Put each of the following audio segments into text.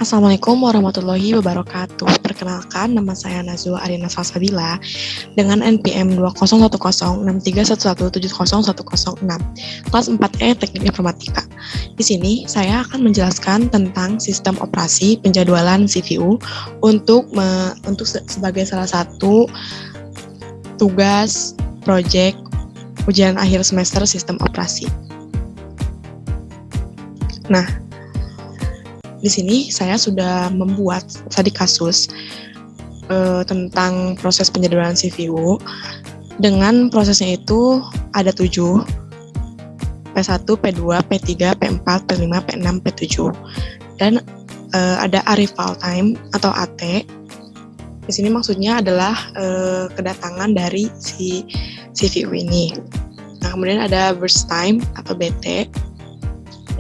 Assalamualaikum warahmatullahi wabarakatuh. Perkenalkan, nama saya Nazwa Arina Salsabila dengan NPM 2010631170101006, kelas 4E Teknik Informatika. Di sini saya akan menjelaskan tentang sistem operasi penjadwalan CPU untuk sebagai salah satu tugas proyek ujian akhir semester sistem operasi. Nah, di sini saya sudah membuat studi kasus tentang proses penjadwalan CPU. Dengan prosesnya itu ada 7, P1, P2, P3, P4, P5, P6, P7. Dan ada arrival time atau AT. Di sini maksudnya adalah kedatangan dari si CPU ini. Nah, kemudian ada burst time atau BT.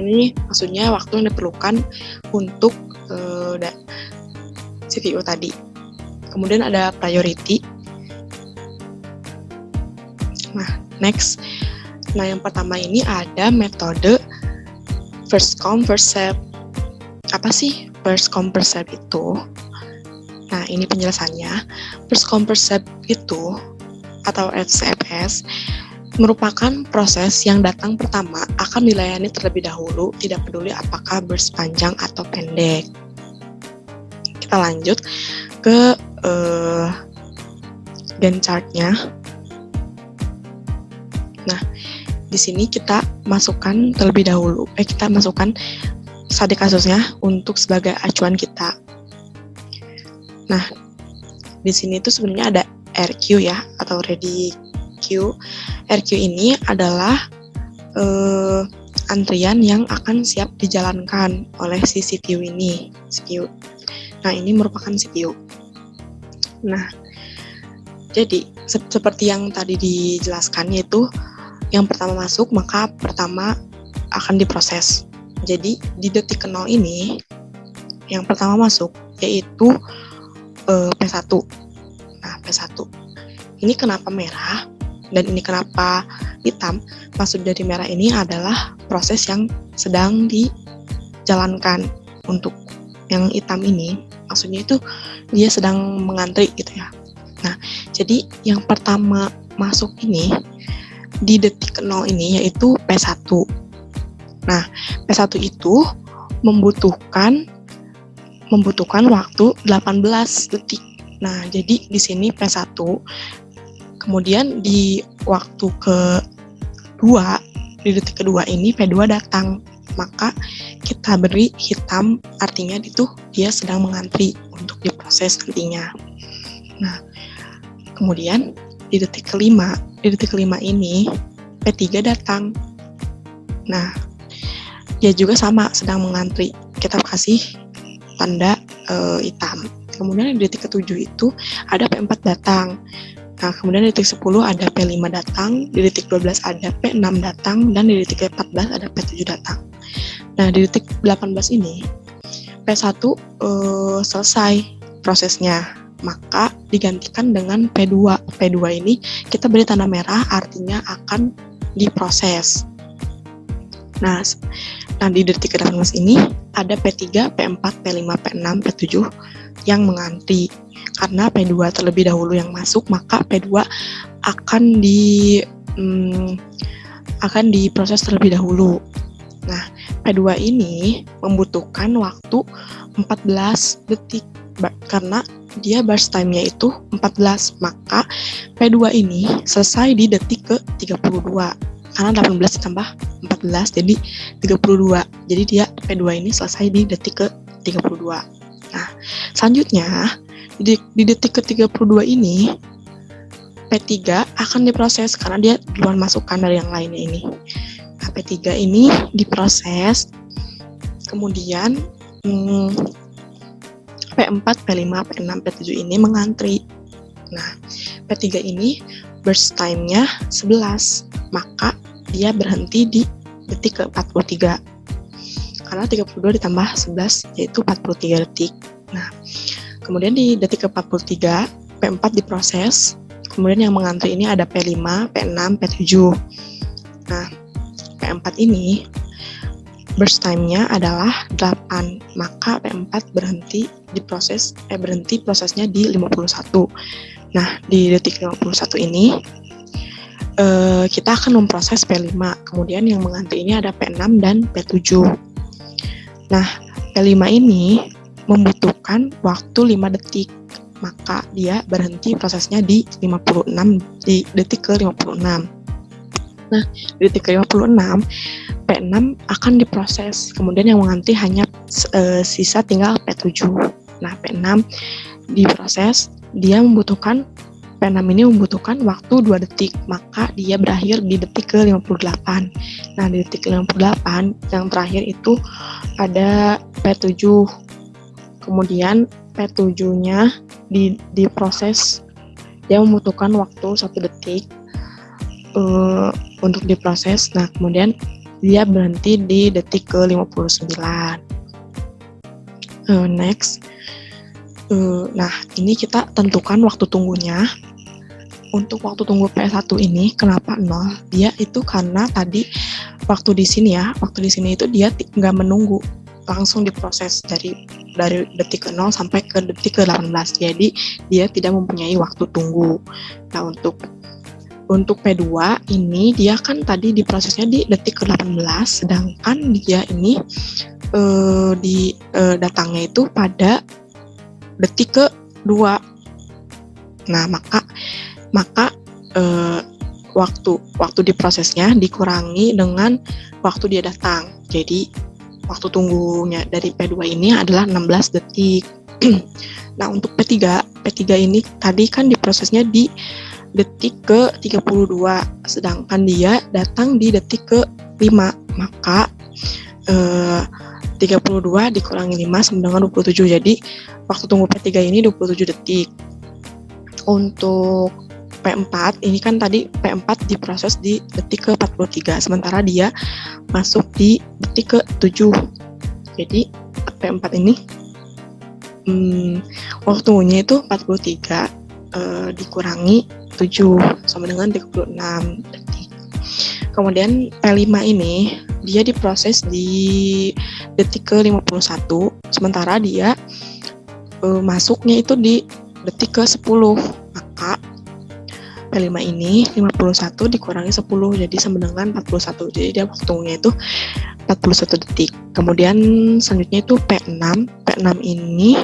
Ini maksudnya waktu yang diperlukan untuk CPU tadi. Kemudian ada priority. Nah, next. Nah, yang pertama ini ada metode first come, first serve. Apa sih first come, first serve itu? Nah, ini penjelasannya. First come, first serve itu, atau FCFS, merupakan proses yang datang pertama akan dilayani terlebih dahulu, tidak peduli apakah burst panjang atau pendek. Kita lanjut ke Gantt chart-nya. Nah, di sini kita masukkan terlebih dahulu, kita masukkan studi kasusnya untuk sebagai acuan kita. Nah, di sini itu sebenarnya ada RQ ya, atau ready queue. RQ ini adalah antrian yang akan siap dijalankan oleh si CPU ini. Nah, ini merupakan CPU. Nah, jadi seperti yang tadi dijelaskan, yaitu yang pertama masuk maka pertama akan diproses. Jadi di detik 0 ini yang pertama masuk yaitu P1. Nah, P1 ini kenapa merah dan ini kenapa hitam? Maksud dari merah ini adalah proses yang sedang dijalankan. Untuk yang hitam ini, maksudnya itu dia sedang mengantri gitu ya. Nah, jadi yang pertama masuk ini di detik 0 ini yaitu P1. Nah, P1 itu membutuhkan waktu 18 detik. Nah, jadi di sini P1. Kemudian di waktu kedua, di detik kedua ini P2 datang, maka kita beri hitam, artinya itu dia sedang mengantri untuk diproses nantinya. Nah, kemudian di detik kelima ini P3 datang. Nah, dia juga sama sedang mengantri, kita kasih tanda hitam. Kemudian di detik ke-7 itu ada P4 datang. Nah, kemudian di detik 10 ada P5 datang, di detik 12 ada P6 datang, dan di detik 14 ada P7 datang. Nah, di detik 18 ini, P1 selesai prosesnya, maka digantikan dengan P2. P2 ini kita beri tanda merah, artinya akan diproses. Nah, di detik 18 ini ada P3, P4, P5, P6, P7 yang mengantri. Karena P2 terlebih dahulu yang masuk, maka P2 akan diproses terlebih dahulu. Nah, P2 ini membutuhkan waktu 14 detik karena dia burst time-nya itu 14, maka P2 ini selesai di detik ke-32. Karena 18 ditambah 14 jadi 32. Jadi dia P2 ini selesai di detik ke-32. Nah, selanjutnya di detik ke-32 ini P3 akan diproses karena dia duluan masukkan dari yang lainnya ini. Nah, P3 ini diproses, kemudian P4, P5, P6, P7 ini mengantri. Nah, P3 ini burst time-nya 11, maka dia berhenti di detik ke-43. Karena 32 ditambah 11 yaitu 43 detik. Nah, kemudian di detik ke-43, P4 diproses, kemudian yang mengantri ini ada P5, P6, P7. Nah, P4 ini burst time-nya adalah 8, maka P4 berhenti prosesnya di 51. Nah, di detik 51 ini kita akan memproses P5, kemudian yang mengganti ini ada P6 dan P7. Nah, P5 ini membutuhkan waktu 5 detik, maka dia berhenti prosesnya di 56, di detik ke 56. Nah, di detik ke 56, P6 akan diproses, kemudian yang mengganti hanya sisa tinggal P7. Nah, P6 diproses, P6 ini membutuhkan waktu 2 detik, maka dia berakhir di detik ke 58. Nah, di detik ke 58, yang terakhir itu ada P7. Kemudian P7-nya diproses, dia membutuhkan waktu 1 detik untuk diproses. Nah, kemudian dia berhenti di detik ke 59. Next. Nah, ini kita tentukan waktu tunggunya. Untuk waktu tunggu P1 ini, kenapa 0? Dia itu karena tadi waktu di sini itu dia nggak menunggu, langsung diproses dari detik ke 0 sampai ke detik ke 18. Jadi, dia tidak mempunyai waktu tunggu. Nah, untuk P2 ini, dia kan tadi diprosesnya di detik ke 18, sedangkan dia ini datangnya itu pada detik ke 2. Nah, maka waktu diprosesnya dikurangi dengan waktu dia datang. Jadi waktu tunggunya dari P2 ini adalah 16 detik. Nah, untuk P3 ini tadi kan diprosesnya di detik ke 32, sedangkan dia datang di detik ke 5. Maka 32 dikurangi 5 sama dengan 27. Jadi waktu tunggu P3 ini 27 detik. Untuk P4 ini kan tadi P4 diproses di detik ke 43, sementara dia masuk di detik ke 7. Jadi P4 ini waktu tunggunya itu 43 dikurangi 7 sama dengan 36 detik. Kemudian P5 ini dia diproses di detik ke 51, sementara dia masuknya itu di detik ke 10. Maka P5 ini 51 dikurangi 10, jadi sama dengan 41. Jadi dia waktu tunggunya itu 41 detik. Kemudian selanjutnya itu P6 ini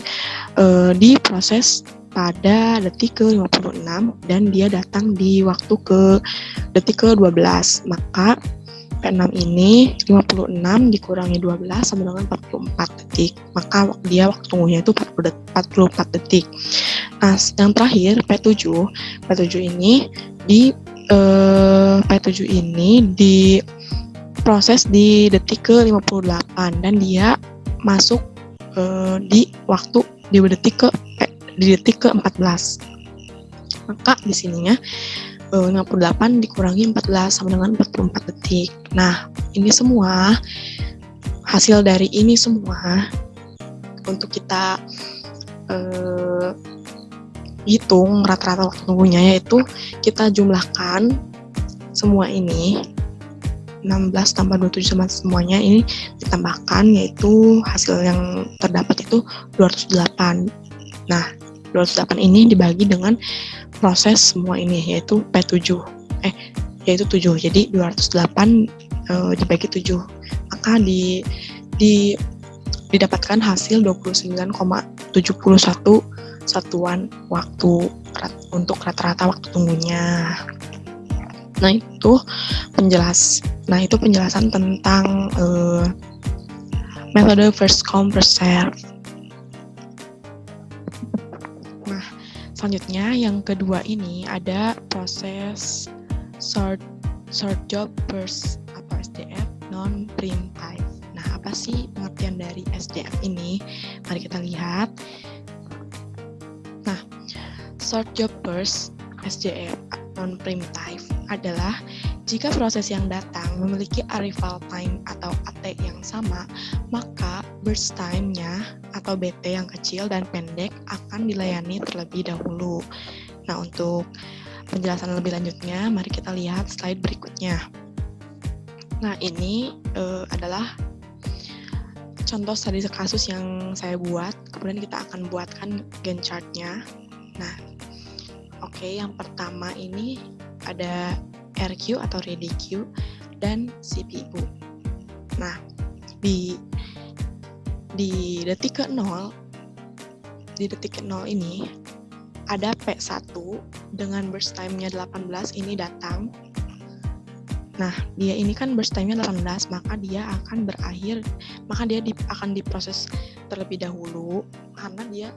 diproses pada detik ke 56 dan dia datang di waktu ke detik ke 12. Maka P6 ini 56 dikurangi 12 sama dengan 44 detik. Maka dia waktu tunggunya itu 44 detik. Nah, yang terakhir P7 ini diproses di detik ke 58 dan dia masuk di detik ke 14. Maka di sininya 58 dikurangi 14 sama dengan 44 detik. Nah, ini semua hasil dari ini semua untuk kita hitung rata-rata waktu tunggunya, yaitu kita jumlahkan semua ini 16 tambah 27 sama semuanya ini ditambahkan, yaitu hasil yang terdapat itu 208. Nah, 208 ini dibagi dengan proses semua ini, yaitu P7 yaitu 7. Jadi 208 dibagi 7, maka didapatkan hasil 29,71 satuan waktu untuk rata-rata waktu tunggunya. Nah, itu penjelasan tentang metode first come first serve. Nah, selanjutnya yang kedua ini ada proses short job burst atau SJF non primitive. Nah, apa sih pengertian dari SJF ini? Mari kita lihat. Nah, short job burst SJF non-primitive adalah jika proses yang datang memiliki arrival time atau AT yang sama, maka burst time-nya atau BT yang kecil dan pendek akan dilayani terlebih dahulu. Nah, untuk penjelasan lebih lanjutnya, mari kita lihat slide berikutnya. Nah, ini adalah contoh tadi kasus yang saya buat, kemudian kita akan buatkan Gantt chart-nya. Nah, oke, yang pertama ini ada RQ atau ready queue dan CPU. Nah, di detik ke-0 ini ada P1 dengan burst time-nya 18 ini datang. Nah, dia ini kan burst time-nya 18, maka dia akan akan diproses terlebih dahulu karena dia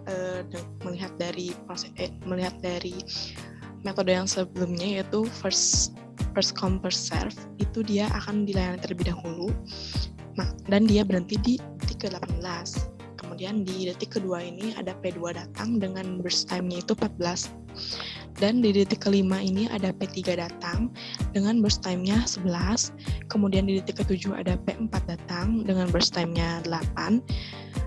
melihat dari metode yang sebelumnya, yaitu first come first serve, itu dia akan dilayani terlebih dahulu. Nah, dan dia berhenti di detik ke-18. Kemudian di detik kedua ini ada P2 datang dengan burst time-nya itu 14. Dan di detik kelima ini ada P3 datang dengan burst time-nya 11. Kemudian di detik ke-7 ada P4 datang dengan burst time-nya 8.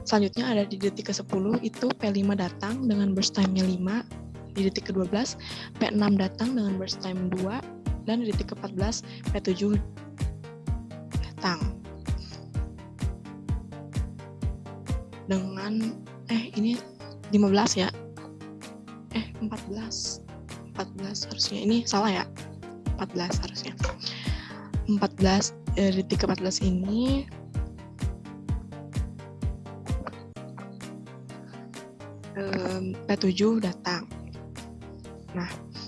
Selanjutnya ada di detik ke-10 itu P5 datang dengan burst time-nya 5. Di detik ke-12 P6 datang dengan burst time 2. Dan di detik ke-14 P7 datang dengan ini 15 ya. 14 harusnya, ini salah ya, 14 harusnya. 14 detik ke-14 ini P7 datang. Nah,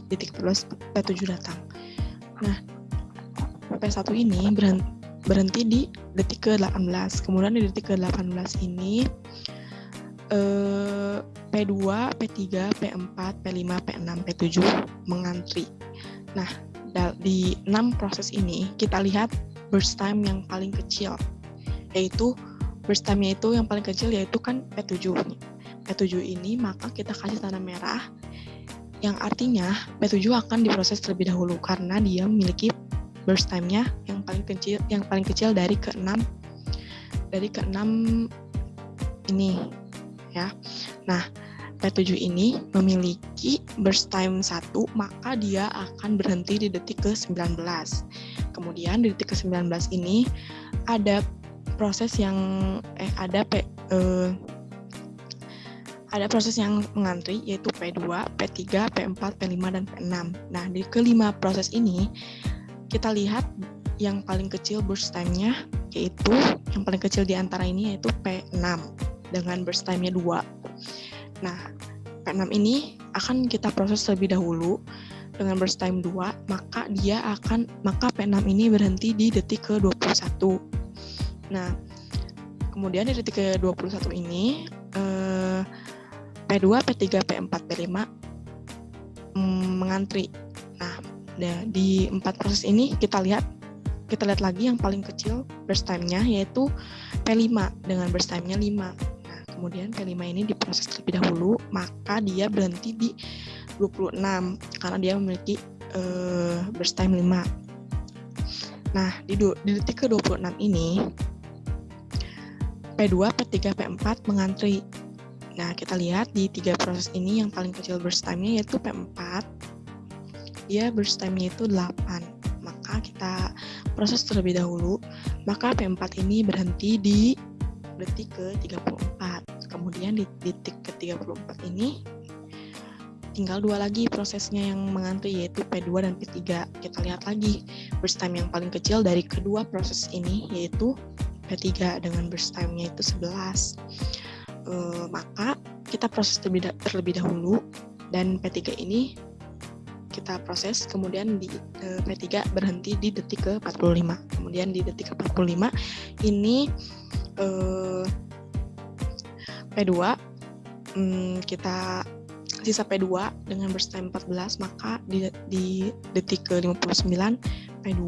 detik ke-14 P7 datang. Nah, P1 ini berhenti di detik ke-18. Kemudian di detik ke-18 ini P2, P3, P4, P5, P6, P7 mengantri. Nah, di 6 proses ini kita lihat burst time yang paling kecil, yaitu burst time-nya itu yang paling kecil yaitu kan P7. P7 ini maka kita kasih tanda merah, yang artinya P7 akan diproses terlebih dahulu karena dia memiliki burst time-nya yang paling kecil dari ke-6 ini ya. Nah, P7 ini memiliki burst time 1, maka dia akan berhenti di detik ke-19. Kemudian di detik ke-19 ini ada proses yang ada proses yang mengantri, yaitu P2, P3, P4, P5, dan P6. Nah, di kelima proses ini kita lihat yang paling kecil burst time-nya, yaitu yang paling kecil di antara ini yaitu P6 dengan burst time-nya 2. Nah, P6 ini akan kita proses terlebih dahulu dengan burst time 2, maka P6 ini berhenti di detik ke-21. Nah, kemudian di detik ke-21 ini P2, P3, P4, P5 mengantri. Nah, di 4 proses ini kita lihat lagi yang paling kecil burst time-nya yaitu P5 dengan burst time-nya 5. Kemudian P5 ini diproses terlebih dahulu, maka dia berhenti di 26 karena dia memiliki burst time 5. Nah, di detik ke-26 ini P2, P3, P4 mengantri. Nah, kita lihat di 3 proses ini yang paling kecil burst time-nya yaitu P4. Dia burst time-nya itu 8. Maka kita proses terlebih dahulu, maka P4 ini berhenti di detik ke-34. Kemudian di detik ke-34 ini tinggal 2 lagi prosesnya yang mengantri, yaitu P2 dan P3. Kita lihat lagi burst time yang paling kecil dari kedua proses ini yaitu P3 dengan burst time-nya itu 11. Maka kita proses terlebih dahulu dan P3 ini kita proses, kemudian di P3 berhenti di detik ke-45. Kemudian di detik ke-45 ini P2 kita sisa P2 dengan burst time 14, maka di detik ke-59 P2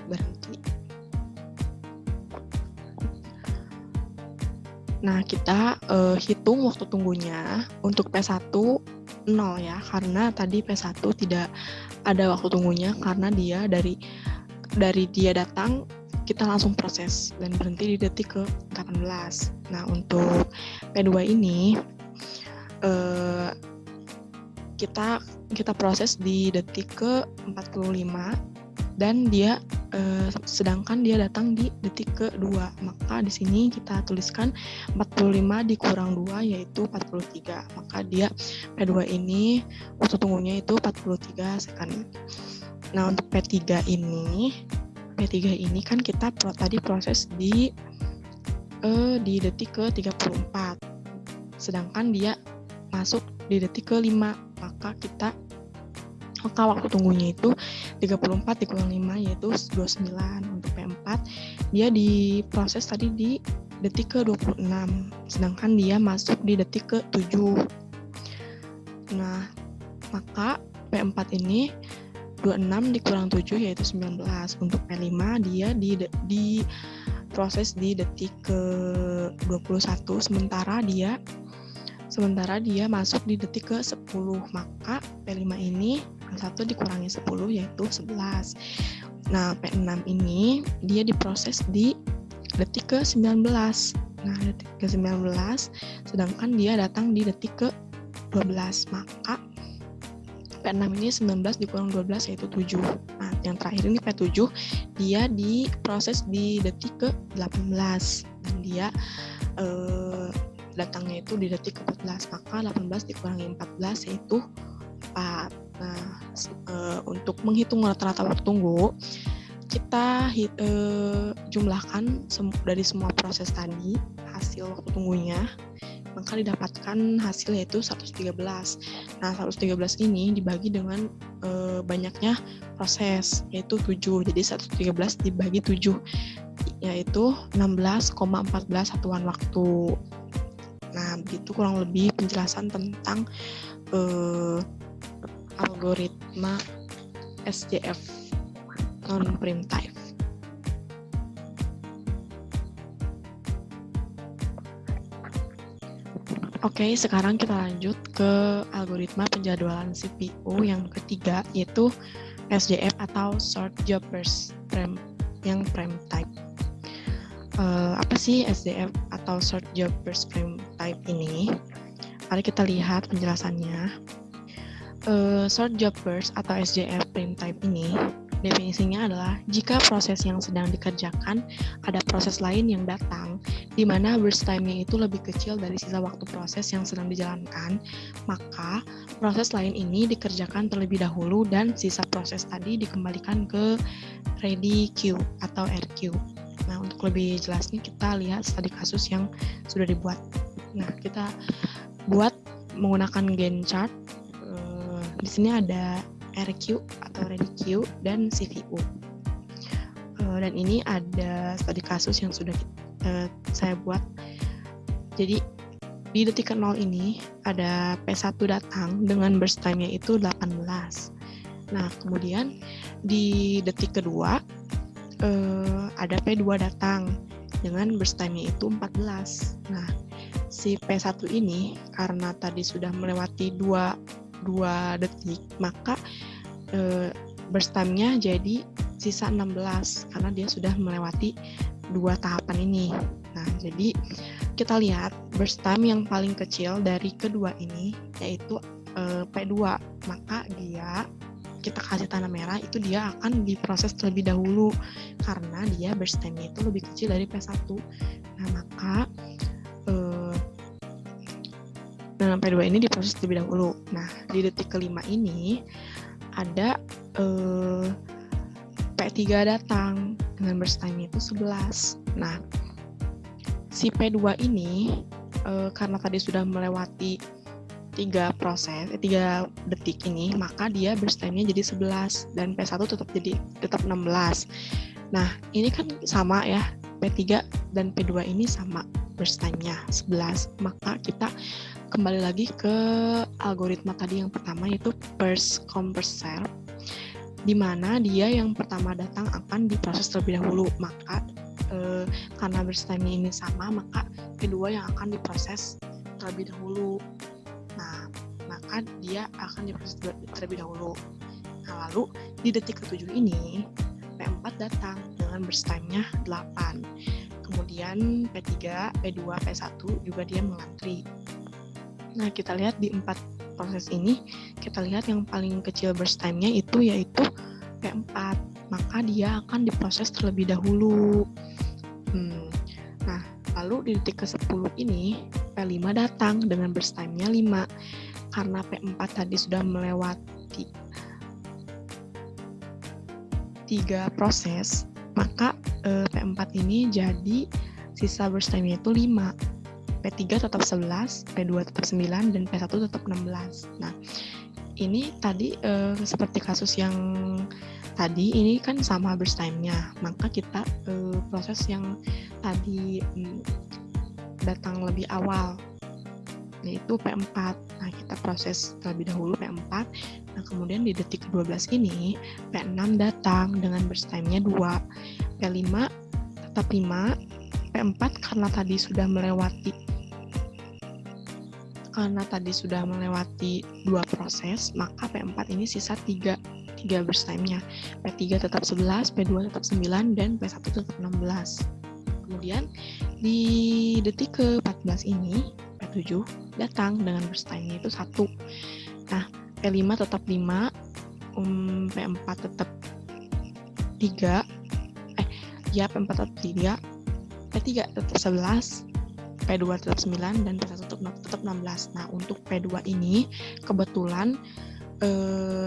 berhenti. Nah, kita hitung waktu tunggunya. Untuk P1 0 ya, karena tadi P1 tidak ada waktu tunggunya karena dia dari dia datang kita langsung proses dan berhenti di detik ke-18. Nah, untuk P2 ini kita proses di detik ke-45 dan dia sedangkan dia datang di detik kedua. Maka di sini kita tuliskan 45 dikurang 2 yaitu 43. Maka dia P2 ini waktu tunggunya itu 43 second. Nah, untuk P3 ini kan kita tadi proses di detik ke 34. Sedangkan dia masuk di detik ke 5. Maka waktu tunggunya itu 34 dikurang 5 yaitu 29. Untuk P4 dia diproses tadi di detik ke 26. Sedangkan dia masuk di detik ke 7. Nah, maka P4 ini 26 dikurang 7 yaitu 19. Untuk P5 dia diproses di detik ke 21 sementara dia masuk di detik ke 10. Maka P5 ini 1 dikurangi 10 yaitu 11. Nah, P6 ini dia diproses di detik ke 19. Nah, detik ke 19 sedangkan dia datang di detik ke 12. Maka P6 ini 19 dikurang 12 yaitu 7. Nah, yang terakhir ini P7 dia diproses di detik ke 18 dan dia datangnya itu di detik ke 14. Maka 18 dikurangi 14 yaitu 4. Nah, untuk menghitung rata-rata waktu tunggu kita jumlahkan dari semua proses tadi hasil waktu tunggunya, maka didapatkan hasil yaitu 113. Nah, 113 ini dibagi dengan banyaknya proses yaitu 7. Jadi 113 dibagi 7 yaitu 16,14 satuan waktu. Nah, begitu kurang lebih penjelasan tentang algoritma SJF non-primitive. Oke, sekarang kita lanjut ke algoritma penjadwalan CPU yang ketiga, yaitu SJF atau Short Job Burst yang prime type. Apa sih SJF atau Short Job Burst prime type ini? Mari kita lihat penjelasannya. Short Job Burst atau SJF prime type ini definisinya adalah jika proses yang sedang dikerjakan ada proses lain yang datang di mana burst time-nya itu lebih kecil dari sisa waktu proses yang sedang dijalankan, maka proses lain ini dikerjakan terlebih dahulu dan sisa proses tadi dikembalikan ke ready queue atau RQ. Nah, untuk lebih jelasnya kita lihat studi kasus yang sudah dibuat. Nah, kita buat menggunakan Gantt chart. Di sini ada RQ atau ready queue dan CPU. Dan ini ada studi kasus yang sudah saya buat. Jadi di detik ke-0 ini ada P1 datang dengan burst time-nya itu 18. Nah, kemudian di detik kedua ada P2 datang dengan burst time-nya itu 14. Nah, si P1 ini karena tadi sudah melewati 2 detik, maka burst time-nya jadi sisa 16 karena dia sudah melewati 2 tahapan ini. Nah, jadi kita lihat burst time yang paling kecil dari kedua ini yaitu P2, maka kita kasih tanda merah itu dia akan diproses terlebih dahulu karena dia burst time-nya itu lebih kecil dari P1. Nah, maka dengan P2 ini diproses terlebih dahulu. Nah, di detik kelima ini ada P3 datang dengan burst time itu 11. Nah, si P2 ini karena tadi sudah melewati 3 detik ini, maka dia burst time-nya jadi 11 dan P1 tetap 16. Nah, ini kan sama ya, P3 dan P2 ini sama burst time-nya 11. Maka kita kembali lagi ke algoritma tadi yang pertama yaitu first come first serve, di mana dia yang pertama datang akan diproses terlebih dahulu. Maka karena burst time-nya ini sama, maka kedua yang akan diproses terlebih dahulu. Nah, maka dia akan diproses terlebih dahulu. Nah, lalu di detik ke-7 ini P4 datang dengan burst time-nya 8. Kemudian P3, P2, P1 juga dia mengantri. Nah, kita lihat di 4 proses ini, kita lihat yang paling kecil burst time-nya yaitu P4. maka dia akan diproses terlebih dahulu. Nah, lalu di detik ke-10 ini, P5 datang dengan burst time-nya 5. Karena P4 tadi sudah melewati 3 proses, maka P4 ini jadi sisa burst time-nya itu 5. P3 tetap 11, P2 tetap 9, dan P1 tetap 16. Nah, ini tadi seperti kasus yang tadi, ini kan sama burst time-nya, maka kita proses yang tadi datang lebih awal, yaitu P4. Nah, kita proses terlebih dahulu P4. Nah, kemudian di detik ke-12 ini, P6 datang dengan burst time-nya 2. P5 tetap 5. P4 karena tadi sudah melewati 2 proses, maka P4 ini sisa 3 burst time-nya. P3 tetap 11, P2 tetap 9, dan P1 tetap 16. Kemudian di detik ke-14 ini, P7 datang dengan burst time-nya itu 1. Nah, P5 tetap 5, P4 tetap 3, P4 tetap 3, P3 tetap 11, P2 tetap 9, dan P1 tetap 16. Nah, untuk P2 ini kebetulan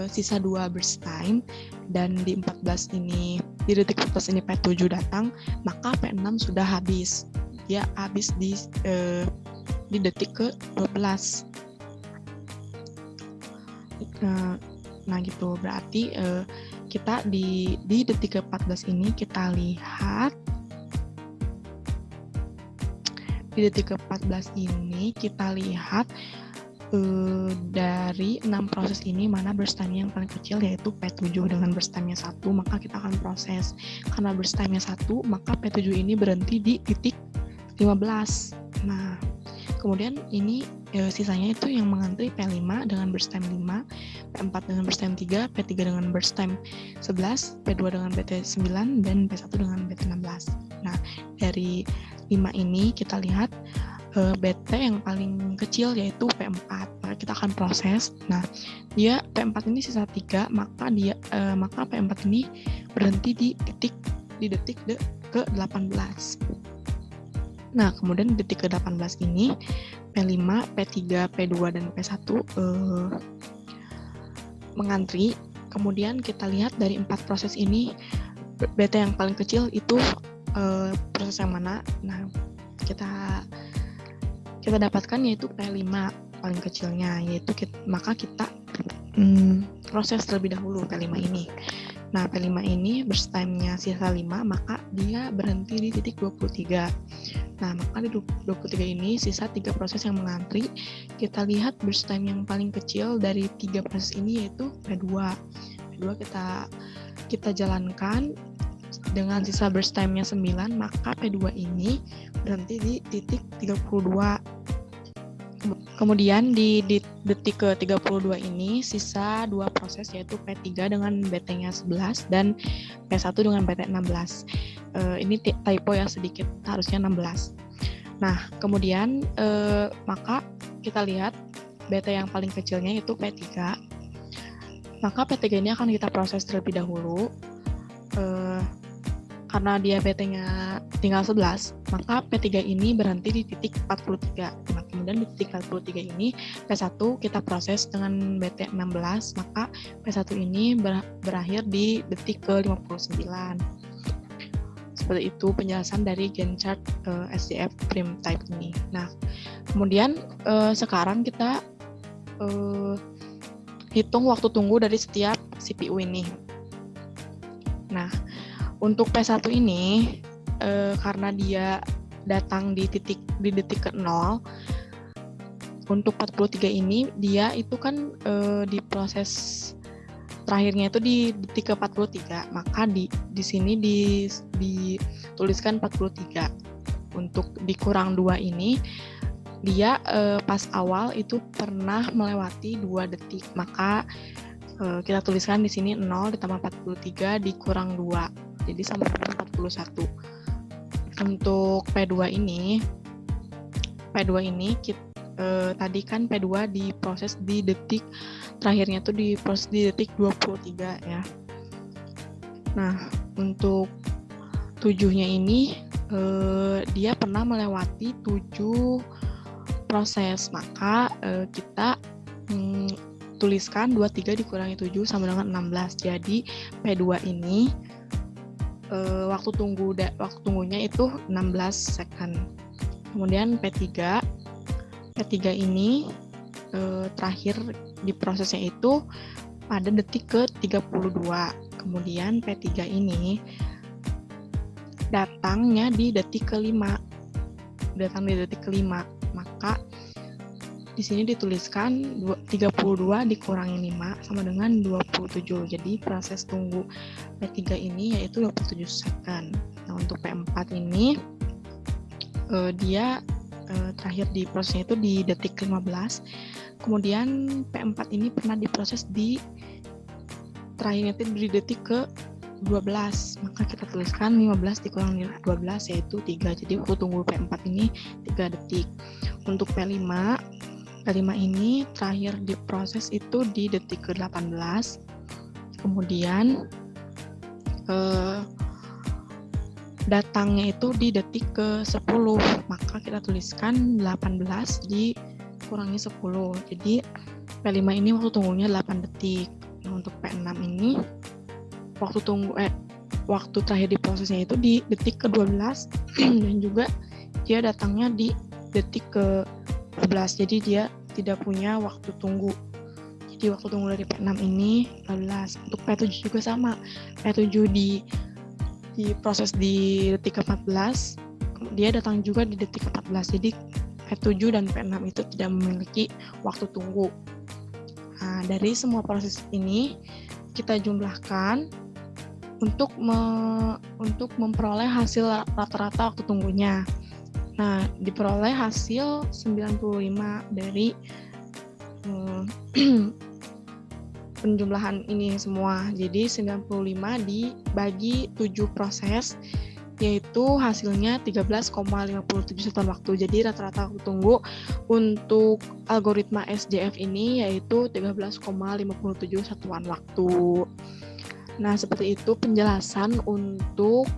sisa 2 burst time, dan di 14 ini, di detik 14 ini P7 datang, maka P6 sudah habis. Dia habis di detik ke-12. Nah, gitu. Berarti kita di detik ke-14 ini kita lihat, di detik ke-14 ini kita lihat dari 6 proses ini mana burst time yang paling kecil, yaitu P7 dengan burst time-nya 1, maka kita akan proses. Karena burst time-nya 1, maka P7 ini berhenti di titik 15. Nah, kemudian ini sisanya itu yang mengantri P5 dengan burst time 5, P4 dengan burst time 3, P3 dengan burst time 11, P2 dengan BT 9, dan P1 dengan BT 16. Nah, dari 5 ini kita lihat BT yang paling kecil yaitu P4. Maka kita akan proses. Nah, dia P4 ini sisa 3, maka P4 ini berhenti di detik ke-18. Nah, kemudian di detik ke-18 ini P5, P3, P2, dan P1 mengantri. Kemudian kita lihat dari 4 proses ini BT yang paling kecil itu proses yang mana? Nah, kita dapatkan yaitu P5 paling kecilnya, maka kita proses terlebih dahulu P5 ini. Nah, P5 ini burst time-nya sisa 5, maka dia berhenti di titik 23. Nah, maka di 23 ini sisa 3 proses yang mengantri. Kita lihat burst time yang paling kecil dari 3 proses ini yaitu P2. P2 kita jalankan dengan sisa burst time-nya 9, maka P2 ini berhenti di titik 32. Kemudian di detik ke-32 ini sisa 2 proses yaitu P3 dengan BT-nya 11 dan P1 dengan BT 16. Ini typo ya sedikit, harusnya 16. Nah, kemudian maka kita lihat BT yang paling kecilnya itu P3. Maka P3 ini akan kita proses terlebih dahulu. Karena dia BT-nya tinggal 11, maka P3 ini berhenti di titik 43. Nah, kemudian di titik 43 ini P1 kita proses dengan BT 16, maka P1 ini berakhir di detik ke-59. Seperti itu penjelasan dari Gantt chart SDF prime type ini. Nah, kemudian sekarang kita hitung waktu tunggu dari setiap CPU ini. Nah, untuk P1 ini, karena dia datang di detik ke-0, untuk 43 ini, dia itu kan di proses terakhirnya itu di detik ke-43, maka di sini dituliskan 43. Untuk dikurang 2 ini, dia pas awal itu pernah melewati 2 detik, maka kita tuliskan di sini 0 ditambah 43 dikurang 2. Jadi sama dengan 41. Untuk P2 ini tadi kan P2 diproses di detik terakhirnya tuh diproses di detik 23 ya. Nah, untuk 7-nya ini dia pernah melewati 7 proses, maka kita tuliskan 23 dikurangi 7 sama dengan 16. Jadi P2 ini waktu tunggunya itu 16 second. Kemudian P3 ini terakhir di prosesnya itu pada detik ke-32. Kemudian P3 ini datangnya di detik ke-5. Maka di sini dituliskan 32 dikurangi 5 sama dengan 27. Jadi proses tunggu P3 ini yaitu 27 second. Nah, untuk P4 ini dia terakhir di prosesnya itu di detik ke-15. Kemudian P4 ini pernah diproses di terakhirnya itu di detik ke-12. Maka kita tuliskan 15 dikurangi 12 yaitu 3. Jadi waktu tunggu P4 ini 3 detik. Untuk P5 ini terakhir diproses itu di detik ke-18. Kemudian datangnya itu di detik ke-10. Maka kita tuliskan 18 dikurangi 10. Jadi P5 ini waktu tunggunya 8 detik. Nah, untuk P6 ini waktu terakhir diprosesnya itu di detik ke-12 dan juga dia datangnya di detik ke-12. Jadi dia tidak punya waktu tunggu. Jadi waktu tunggu dari P6 ini 12. Untuk P7 juga sama. P7 diproses di detik ke-14. Dia datang juga di detik ke-14. Jadi P7 dan P6 itu tidak memiliki waktu tunggu. Nah, dari semua proses ini kita jumlahkan untuk memperoleh hasil rata-rata waktu tunggunya. Nah, diperoleh hasil 95 dari penjumlahan ini semua. Jadi 95 dibagi 7 proses, yaitu hasilnya 13,57 satuan waktu. Jadi rata-rata waktu tunggu untuk algoritma SJF ini yaitu 13,57 satuan waktu. Nah, seperti itu penjelasan untuk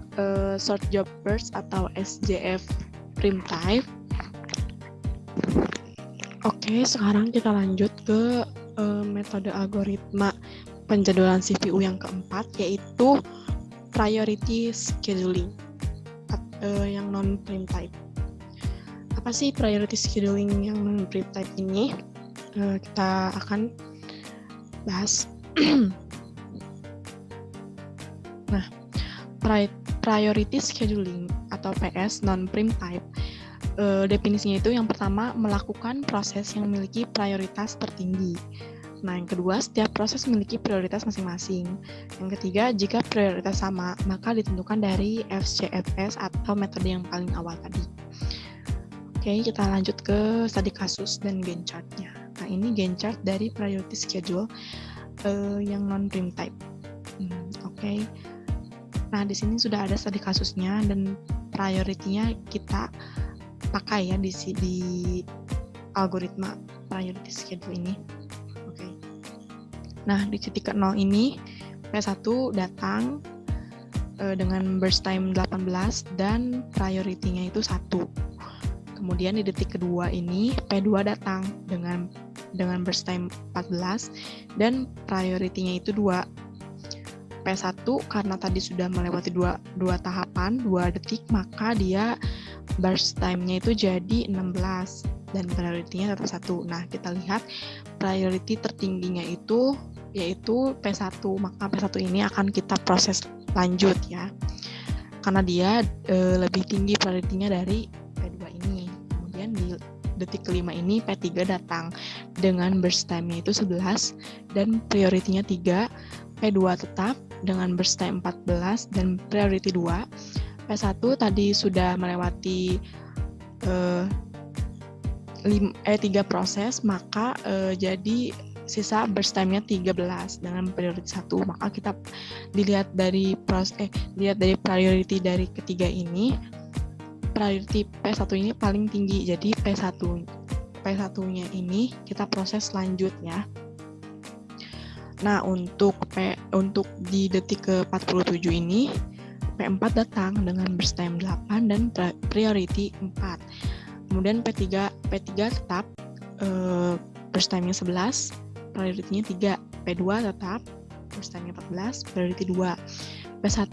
short job burst atau SJF prime time. Oke, sekarang kita lanjut ke metode algoritma penjadwalan CPU yang keempat, yaitu priority scheduling yang non-prime type. Apa sih priority scheduling yang non-prime type ini? Kita akan bahas. Nah, priority scheduling atau PS non-prime type, definisinya itu yang pertama melakukan proses yang memiliki prioritas tertinggi. Nah, yang kedua, setiap proses memiliki prioritas masing-masing. Yang ketiga, jika prioritas sama, maka ditentukan dari FCFS atau metode yang paling awal tadi. Oke, kita lanjut ke studi kasus dan Gantt chart-nya. Nah, ini Gantt chart dari priority schedule yang non-prime type. Oke. Nah, di sini sudah ada studi kasusnya dan priority-nya kita pakai ya di algoritma priority schedule ini. Oke. Nah, di titik ke-0 ini P1 datang dengan burst time 18 dan priority-nya itu 1. Kemudian di detik kedua ini P2 datang dengan burst time 14 dan priority-nya itu 2. P1 karena tadi sudah melewati dua tahapan, 2 detik, maka dia burst time-nya itu jadi 16 dan priority-nya tetap 1. Nah, kita lihat priority tertingginya itu yaitu P1, maka P1 ini akan kita proses lanjut ya. Karena dia lebih tinggi priority-nya dari P2 ini. Kemudian di detik kelima ini P3 datang dengan burst time-nya itu 11 dan priority-nya 3. P2 tetap dengan burst time 14 dan priority 2. P1 tadi sudah melewati 3 proses, maka jadi sisa burst time-nya 13 dengan priority 1. Maka kita dilihat dari priority dari ketiga ini, priority P1 ini paling tinggi. Jadi P1-nya ini kita proses lanjut ya. Nah, untuk di detik ke-47 ini, P4 datang dengan burst time 8 dan priority 4. Kemudian P3 tetap burst time-nya 11, priority-nya 3. P2 tetap burst time-nya 14, priority 2. P1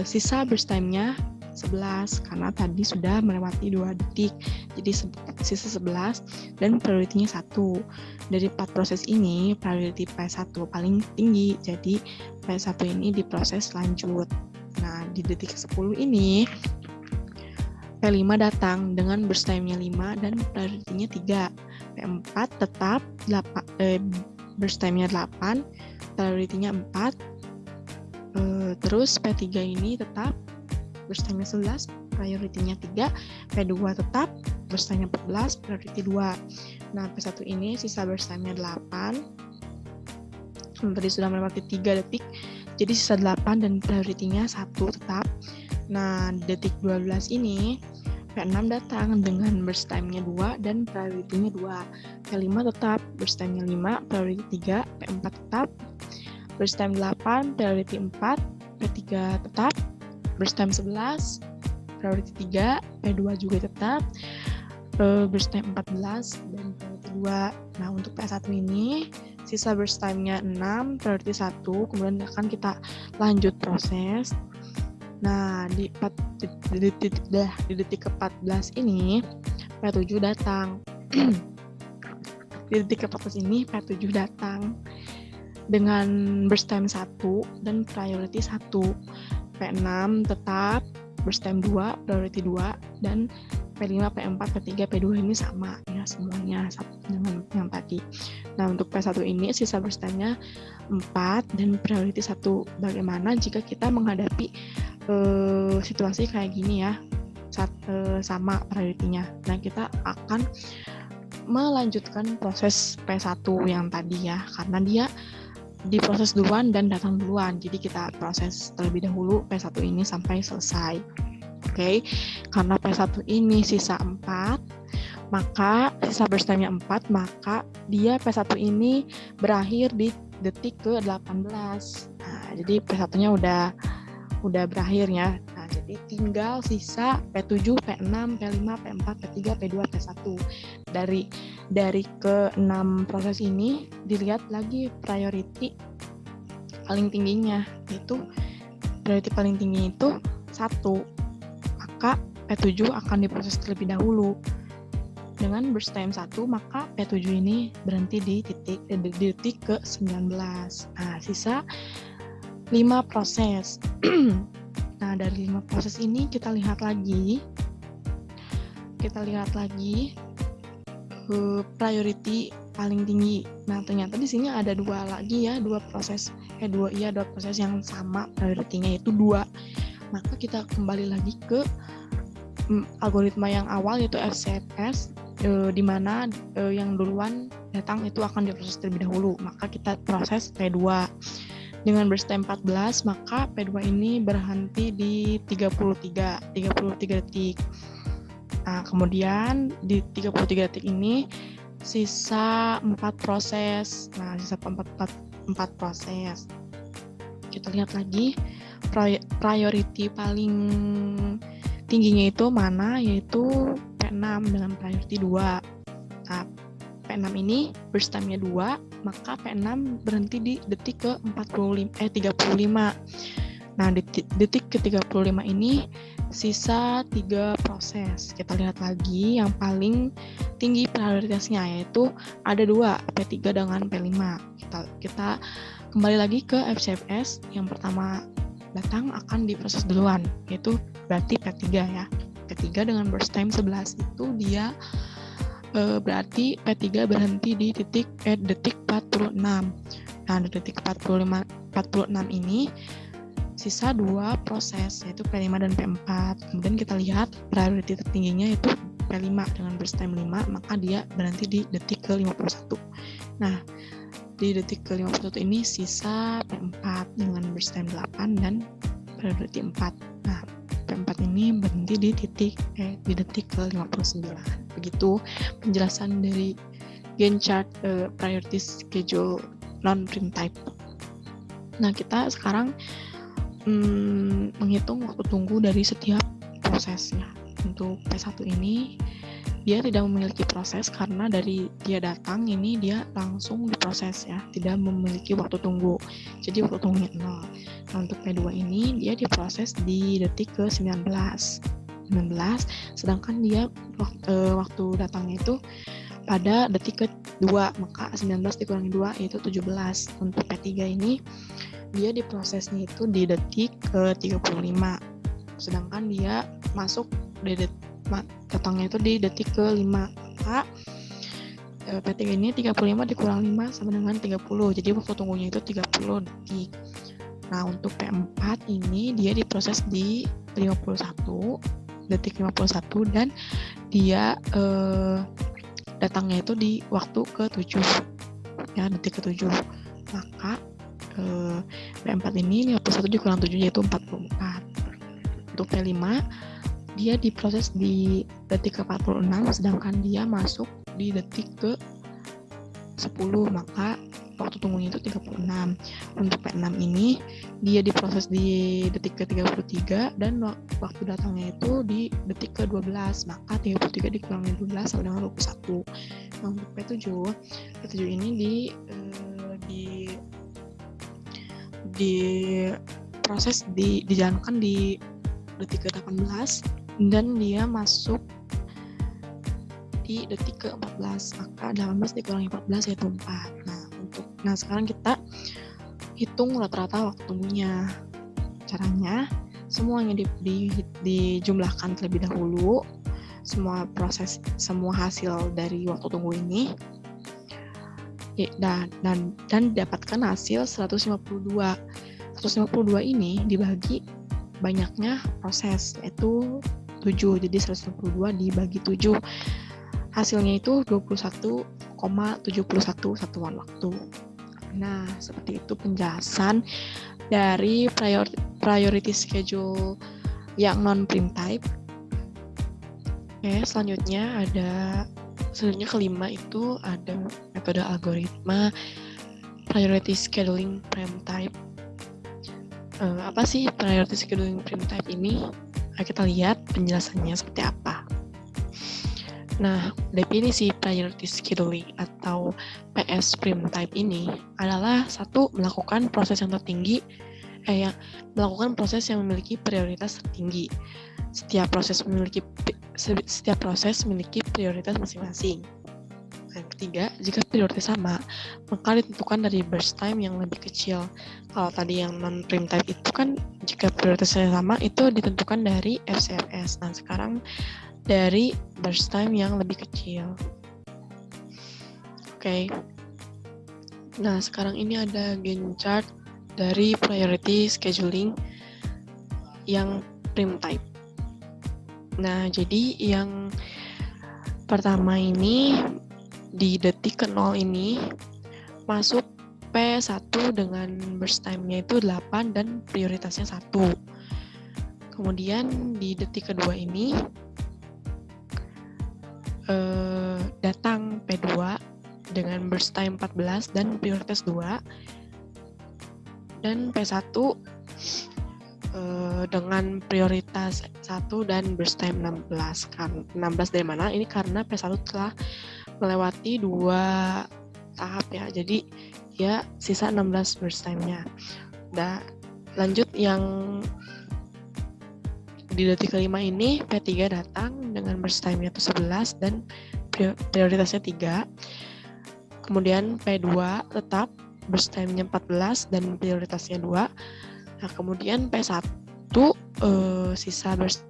sisa burst time-nya 11 karena tadi sudah melewati 2 detik. Jadi sisa 11 dan priority-nya 1. Dari 4 proses ini, priority P1 paling tinggi. Jadi P1 ini diproses lanjut. Nah, di detik ke-10 ini P5 datang dengan burst time-nya 5 dan priority-nya 3. P4 tetap burst time-nya 8, priority-nya 4. Terus P3 ini tetap burst time-nya 11, priority-nya 3. P2 tetap burst time-nya 14, priority 2. Nah, P1 ini sisa burst time-nya 8. Tadi sudah melewati 3 detik, jadi sisa 8 dan priority-nya 1 tetap. Nah, detik 12 ini P6 datang dengan burst time-nya 2 dan priority-nya 2. P5 tetap burst time-nya 5, priority 3. P4 tetap burst time 8, priority 4. P3 tetap burst time 11, priority 3. P2 juga tetap burst time 14 dan priority 2. Nah, untuk P1 ini sisa burst time-nya 6, priority 1. Kemudian akan kita lanjut proses. Nah, di detik ke-14 ini P7 datang. Di detik ke-14 ini P7 datang dengan burst time 1 dan priority 1. P6 tetap burst time 2, priority 2, dan P5, P4, P3, P2 ini sama ya semuanya dengan yang tadi. Nah, untuk P1 ini sisa burst time-nya 4 dan priority 1. Bagaimana jika kita menghadapi situasi kayak gini ya, sama priority-nya. Nah, kita akan melanjutkan proses P1 yang tadi ya, karena dia diproses duluan dan datang duluan. Jadi kita proses terlebih dahulu P1 ini sampai selesai. Oke. Karena P1 ini sisa 4, maka sisa burst time-nya 4, maka dia P1 ini berakhir di detik ke-18. Nah, jadi P1-nya udah berakhir ya. Nah, jadi tinggal sisa P7, P6, P5, P4, P3, P2, P1. Dari ke-6 proses ini dilihat lagi priority paling tingginya, yaitu priority paling tinggi itu 1. Maka P7 akan diproses terlebih dahulu. Dengan burst time 1, maka P7 ini berhenti di detik ke-19. Nah, sisa 5 proses. Nah, dari 5 proses ini kita lihat lagi priority paling tinggi. Nah, ternyata di sini ada dua proses yang sama priority-nya, yaitu 2. Maka kita kembali lagi ke algoritma yang awal, yaitu FCFS, di mana yang duluan datang itu akan diproses terlebih dahulu. Maka kita proses P2. Dengan burst time 14, maka P2 ini berhenti di 33 detik. Nah, kemudian di 33 detik ini sisa 4 proses. Nah, sisa 4 proses. Kita lihat lagi priority paling tingginya itu mana, yaitu P6 dengan priority 2. Nah, P6 ini burst time-nya 2, maka P6 berhenti di detik ke-35. Nah, detik ke-35 ini sisa 3 proses. Kita lihat lagi yang paling tinggi prioritasnya, yaitu ada 2, P3 dengan P5. Kita kembali lagi ke FCFS. Yang pertama datang akan diproses duluan, yaitu berarti P3 ya. P3 dengan burst time 11 itu dia berarti P3 berhenti di detik 46. Nah, di detik 46 ini sisa 2 proses, yaitu P5 dan P4. Kemudian kita lihat priority tertingginya itu P5 dengan burst time 5, maka dia berhenti di detik ke-51. Nah, di detik ke-51 ini sisa P4 dengan burst time 8 dan priority 4. Nah, P4 ini berhenti di detik ke-59. Begitu penjelasan dari Gantt chart priority schedule non-prime type. Nah, kita sekarang menghitung waktu tunggu dari setiap prosesnya. Untuk P1 ini dia tidak memiliki proses karena dari dia datang ini dia langsung diproses ya, tidak memiliki waktu tunggu. Jadi waktu tunggunya 0. Nah, untuk P2 ini dia diproses di detik ke 19, sedangkan dia waktu datangnya itu pada detik ke 2, maka 19 dikurangi 2 yaitu 17. Untuk P3 ini dia diprosesnya itu di detik ke 35, sedangkan dia masuk di datangnya itu di detik ke 5, maka P3 ini 35 dikurang 5 sama dengan 30, jadi waktu tunggunya itu 30 detik. Nah, untuk P4 ini dia diproses di 51 detik 51 dan dia datangnya itu di waktu ke-7 ya, detik ke-7, maka P4 ini 51 dikurang 7 yaitu 44. Untuk P5 dia diproses di detik ke-46 sedangkan dia masuk di detik ke-10, maka waktu tunggunya itu 36. Untuk P6 ini dia diproses di detik ke-33 dan waktu datangnya itu di detik ke-12, maka 33 dikurangi 12 sama dengan 21. Nah, untuk P7 ini diproses dijalankan di detik ke-18 dan dia masuk di detik ke-14, maka 18 dikurangi 14 yaitu 4. Nah, sekarang kita hitung rata-rata waktu tunggunya. Caranya semuanya dijumlahkan terlebih dahulu, semua hasil dari waktu tunggu ini dan didapatkan hasil 152. 152 ini dibagi banyaknya proses yaitu 7, jadi 152 dibagi 7 hasilnya itu 21,71 satuan waktu. Nah, seperti itu penjelasan dari priority schedule yang non-prime type. Selanjutnya kelima itu ada metode algoritma priority scheduling prime type. Apa sih priority scheduling prime type ini? Kita lihat penjelasannya seperti apa. Nah, definisi priority scheduling atau PS prime type ini adalah melakukan proses yang memiliki prioritas tertinggi. Setiap proses memiliki prioritas masing-masing. Yang ketiga, jika prioritas sama, maka ditentukan dari burst time yang lebih kecil. Kalau tadi yang non-prime type itu kan jika prioritasnya sama itu ditentukan dari FCFS. Nah, sekarang dari burst time yang lebih kecil. Oke. Nah, sekarang ini ada Gantt chart dari priority scheduling yang prime type. Nah, jadi yang pertama ini di detik ke-0 ini masuk P1 dengan burst time-nya itu 8 dan prioritasnya 1. Kemudian di detik kedua ini datang P2 dengan burst time 14 dan prioritas 2. Dan P1 dengan prioritas 1 dan burst time 16. 16 dari mana? Ini karena P1 telah melewati 2 tahap ya. Jadi ya sisa 16 burst time-nya. Nah, lanjut yang di detik kelima ini P3 datang dengan burst time-nya itu 11 dan prioritasnya 3. Kemudian P2 tetap burst time-nya 14 dan prioritasnya 2. Nah, kemudian P1 sisa burst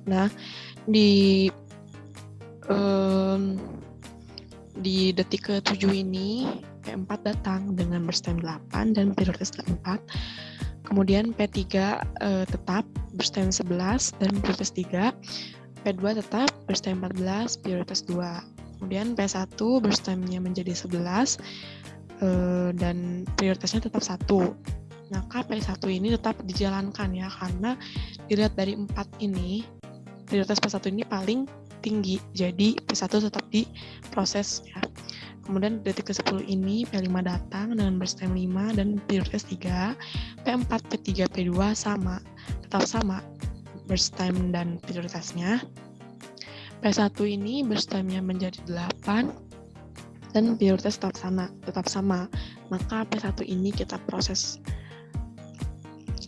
nah di detik ke-7 ini P4 datang dengan burst time 8 dan prioritas 4. Kemudian P3 tetap burst time 11 dan prioritas 3. P2 tetap burst time 14, prioritas 2. Kemudian P1 burst time-nya menjadi 11 dan prioritasnya tetap 1. Maka P1 ini tetap dijalankan ya, karena dilihat dari 4 ini, prioritas P1 ini paling tinggi, jadi P1 tetap diproses ya. Kemudian detik ke-10 ini P5 datang dengan burst time 5 dan prioritas 3. P4, P3, P2 tetap sama burst time dan prioritasnya. P1 ini burst time-nya menjadi 8 dan prioritas tetap sama. Maka P1 ini kita proses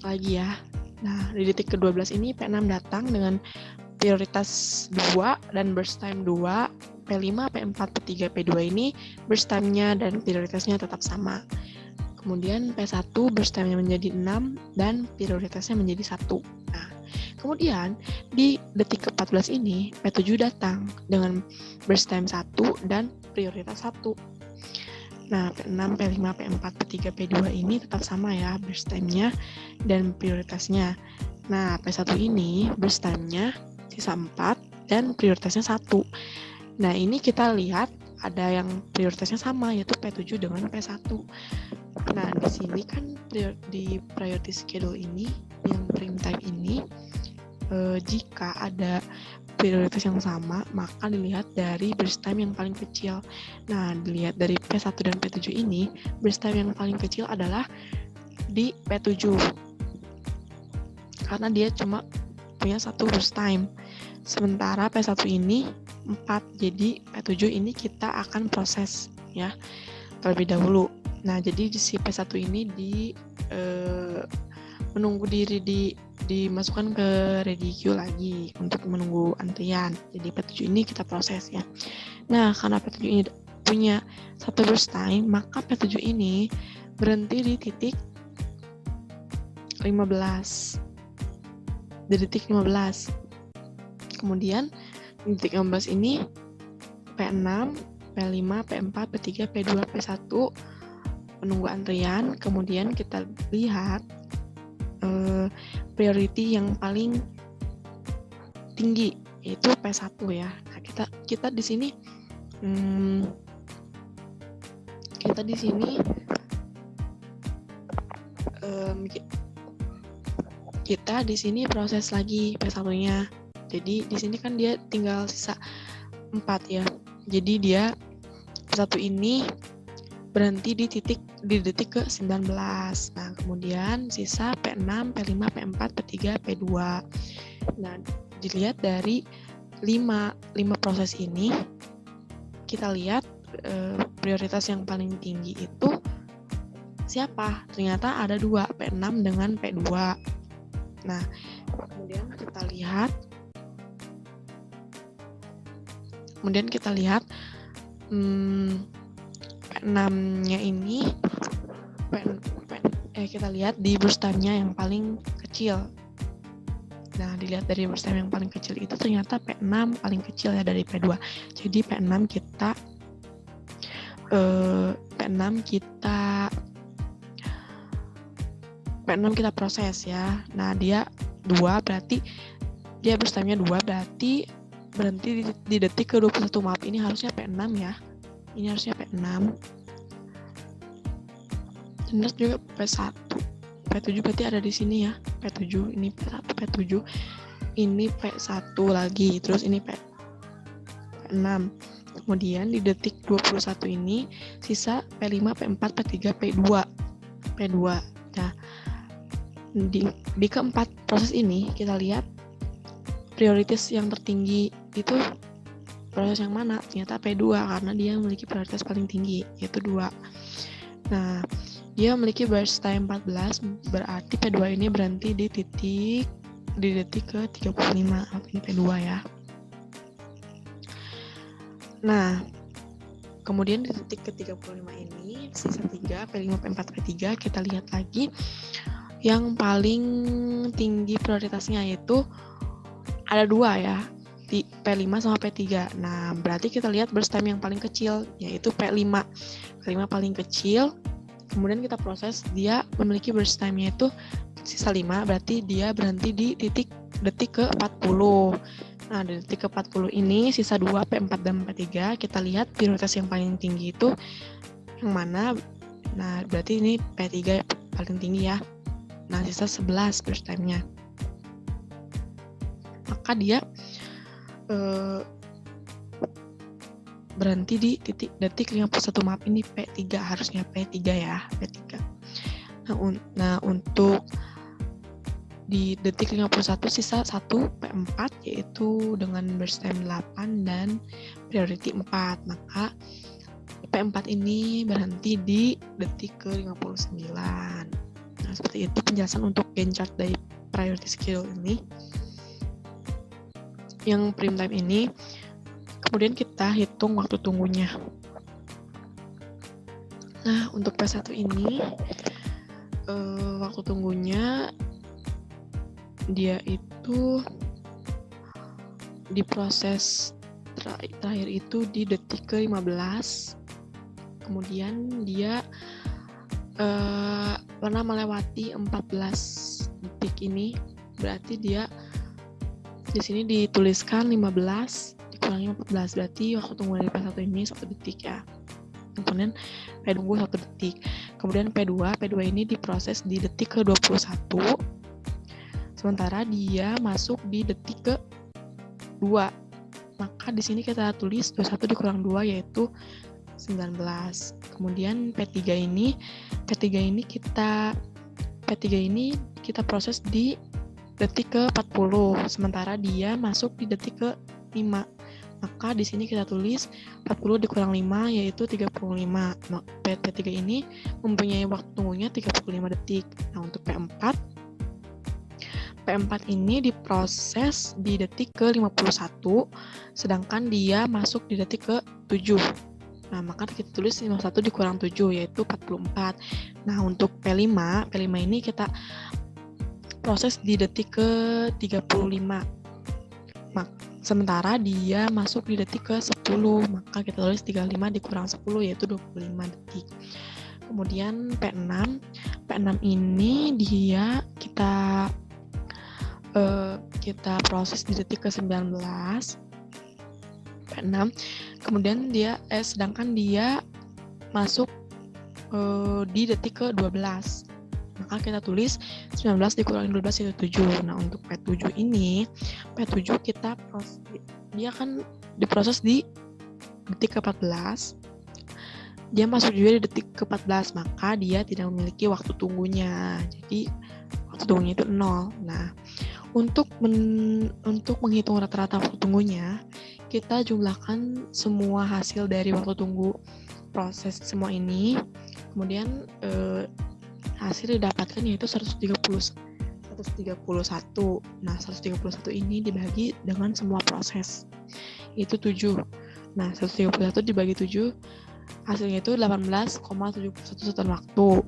lagi ya. Nah, di detik ke-12 ini P6 datang dengan prioritas 2 dan burst time 2. P5, P4, P3, P2 ini burst time-nya dan prioritasnya tetap sama. Kemudian P1 burst time-nya menjadi 6 dan prioritasnya menjadi 1. Nah, kemudian di detik ke-14 ini P7 datang dengan burst time 1 dan prioritas 1. Nah, P6, P5, P4, P3, P2 ini tetap sama ya burst time-nya dan prioritasnya. Nah, P1 ini burst time-nya sisa 4 dan prioritasnya 1. Nah, ini kita lihat ada yang prioritasnya sama, yaitu P7 dengan P1. Nah, di sini kan di priority schedule ini, yang prime time ini, jika ada prioritas yang sama, maka dilihat dari burst time yang paling kecil. Nah, dilihat dari P1 dan P7 ini, burst time yang paling kecil adalah di P7. Karena dia cuma punya 1 burst time. Sementara P1 ini 4, jadi P7 ini kita akan proses ya terlebih dahulu. Nah, jadi si P1 ini menunggu diri dimasukkan ke ready queue lagi untuk menunggu antrian. Jadi P7 ini kita proses ya. Nah, karena P7 ini punya 1 burst time, maka P7 ini berhenti di titik 15. Di detik 15. Kemudian di detik 15 ini P6, P5, P4, P3, P2, P1 menunggu antrian. Kemudian kita lihat priority yang paling tinggi yaitu P1 ya. Nah, kita di sini kita di sini proses lagi P1-nya. Jadi di sini kan dia tinggal sisa 4 ya. Jadi dia P1 ini berhenti di detik ke-19. Nah, kemudian sisa P6, P5, P4, P3, P2. Nah, dilihat dari 5 proses ini, kita lihat prioritas yang paling tinggi itu siapa? Ternyata ada 2, P6 dengan P2. Nah, kemudian kita lihat P6-nya ini kita lihat di burst time-nya yang paling kecil. Nah, dilihat dari burst time yang paling kecil itu ternyata P6 paling kecil ya dari P2. Jadi P6 kita proses ya. Nah, dia 2 berarti dia burst time-nya 2 berarti berhenti di detik ke-21. Maaf, ini harusnya P6 ya. Ini harusnya P6. Dan juga P1. P7 berarti ada di sini ya. P7, ini P1, P7. Ini P1 lagi, terus ini P6. Kemudian di detik 21 ini sisa P5, P4, P3, P2. Nah, di keempat proses ini kita lihat prioritas yang tertinggi itu proses yang mana? Ternyata P2 karena dia memiliki prioritas paling tinggi yaitu 2. Nah, dia memiliki burst time 14, berarti P2 ini berhenti di detik ke-35. Ini P2 ya. Nah, kemudian di detik ke-35 ini sisa 3, P5, P4, P3, kita lihat lagi yang paling tinggi prioritasnya yaitu ada 2 ya, di P5 sama P3. Nah, berarti kita lihat burst time yang paling kecil yaitu P5. P5 paling kecil. Kemudian kita proses, dia memiliki burst time-nya itu sisa 5, berarti dia berhenti di detik ke-40. Nah, di detik ke-40 ini sisa 2, P4 dan P3. Kita lihat prioritas yang paling tinggi itu yang mana. Nah, berarti ini P3 paling tinggi ya. Nah, sisa 11 burst time-nya. Maka dia berhenti di detik 51, maaf ini P3, harusnya P3 ya, P3. Nah, untuk di detik 51 sisa 1 P4 yaitu dengan burst time 8 dan priority 4. Maka P4 ini berhenti di detik ke-59. Nah, seperti itu penjelasan untuk Gantt chart dari priority schedule ini. Yang prime time ini, kemudian kita hitung waktu tunggunya. Nah, untuk P1 ini waktu tunggunya dia itu di proses terakhir itu di detik ke-15. Kemudian dia pernah melewati 14 detik ini, berarti dia di sini dituliskan 15 dikurangi 14, berarti waktu tunggu dari P1 ini 1 detik ya. Kemudian P tunggu 1 detik. Kemudian P2 ini diproses di detik ke-21. Sementara dia masuk di detik ke-2. Maka di sini kita tulis 21 dikurang 2 yaitu 19. Kemudian P3 ini kita proses di detik ke-40, sementara dia masuk di detik ke-5. Maka di sini kita tulis 40 dikurang 5 yaitu 35. P3 ini mempunyai waktu tunggunya 35 detik. Nah, untuk P4 ini diproses di detik ke-51, sedangkan dia masuk di detik ke-7. Nah, maka kita tulis 51 dikurang 7 yaitu 44. Nah, untuk P5 ini kita proses di detik ke-35. Sementara dia masuk di detik ke-10, maka kita tulis 35 dikurang 10 yaitu 25 detik. Kemudian P6 ini dia kita proses di detik ke-19. P6. Kemudian sedangkan dia masuk di detik ke-12. Maka kita tulis 19 dikurangi 12 yaitu 7. Nah, untuk P7 dia akan diproses di detik ke-14. Dia masuk juga di detik ke-14, maka dia tidak memiliki waktu tunggunya. Jadi waktu tunggunya itu 0. Nah, untuk menghitung rata-rata waktu tunggunya, kita jumlahkan semua hasil dari waktu tunggu proses semua ini. Kemudian hasil didapatkan yaitu 131. Nah, 131 ini dibagi dengan semua proses, itu 7. Nah, 131 dibagi 7, hasilnya itu 18,71 satuan waktu.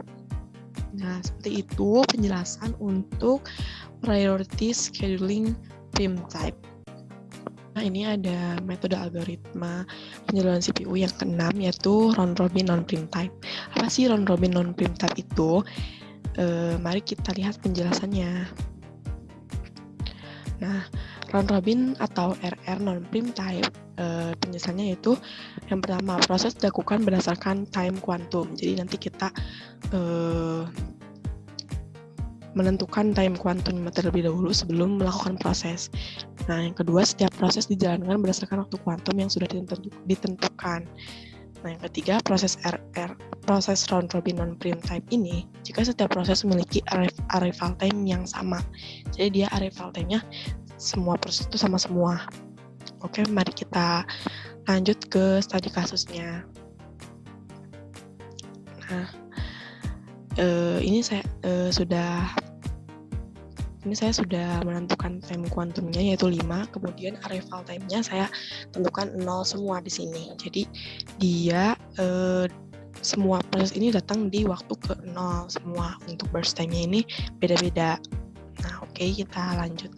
Nah, seperti itu penjelasan untuk priority scheduling prime time. Nah, ini ada metode algoritma penjaluran CPU yang ke-6 yaitu round robin non-prime time. Apa sih round robin non-prime time itu? Mari kita lihat penjelasannya. Nah, round robin atau RR non-prime time penjelasannya yaitu yang pertama, proses dilakukan berdasarkan time quantum. Jadi nanti kita menentukan time quantum terlebih dahulu sebelum melakukan proses. Nah, yang kedua, setiap proses dijalankan berdasarkan waktu kuantum yang sudah ditentukan. Nah, yang ketiga, proses RR, proses round robin non-prime time ini, jika setiap proses memiliki arrival time yang sama. Jadi dia arrival time-nya semua proses itu sama semua. Oke, mari kita lanjut ke studi kasusnya. Nah, ini saya sudah menentukan time kuantumnya yaitu 5, kemudian arrival time-nya saya tentukan 0 semua di sini. Jadi dia semua proses ini datang di waktu ke-0 semua. Untuk burst time-nya ini beda-beda. Nah, oke, kita lanjut.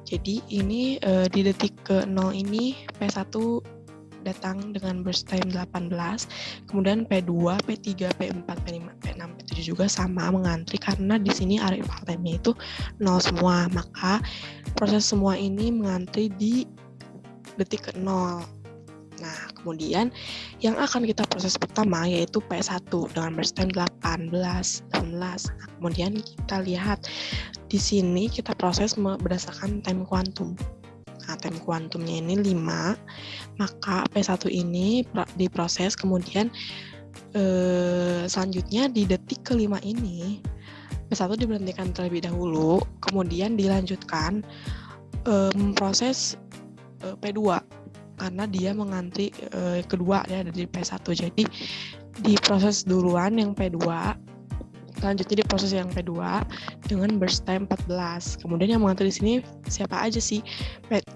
Jadi ini di detik ke-0 ini P1 datang dengan burst time 18, kemudian P2, P3, P4, P5, P6, P7 juga sama mengantri karena di sini arrival time-nya itu 0 semua, maka proses semua ini mengantri di detik ke-0. Nah, kemudian yang akan kita proses pertama yaitu P1 dengan burst time 18. Nah, kemudian kita lihat di sini kita proses berdasarkan time quantum. Nah, time kuantumnya ini 5, maka P1 ini diproses, kemudian selanjutnya di detik ke-5 ini P1 diberhentikan terlebih dahulu, kemudian dilanjutkan memproses P2 karena dia mengantri kedua ya dari P1. Jadi diproses duluan yang P2, selanjutnya diproses yang P2 dengan burst time 14. Kemudian yang mengantri di sini siapa aja sih?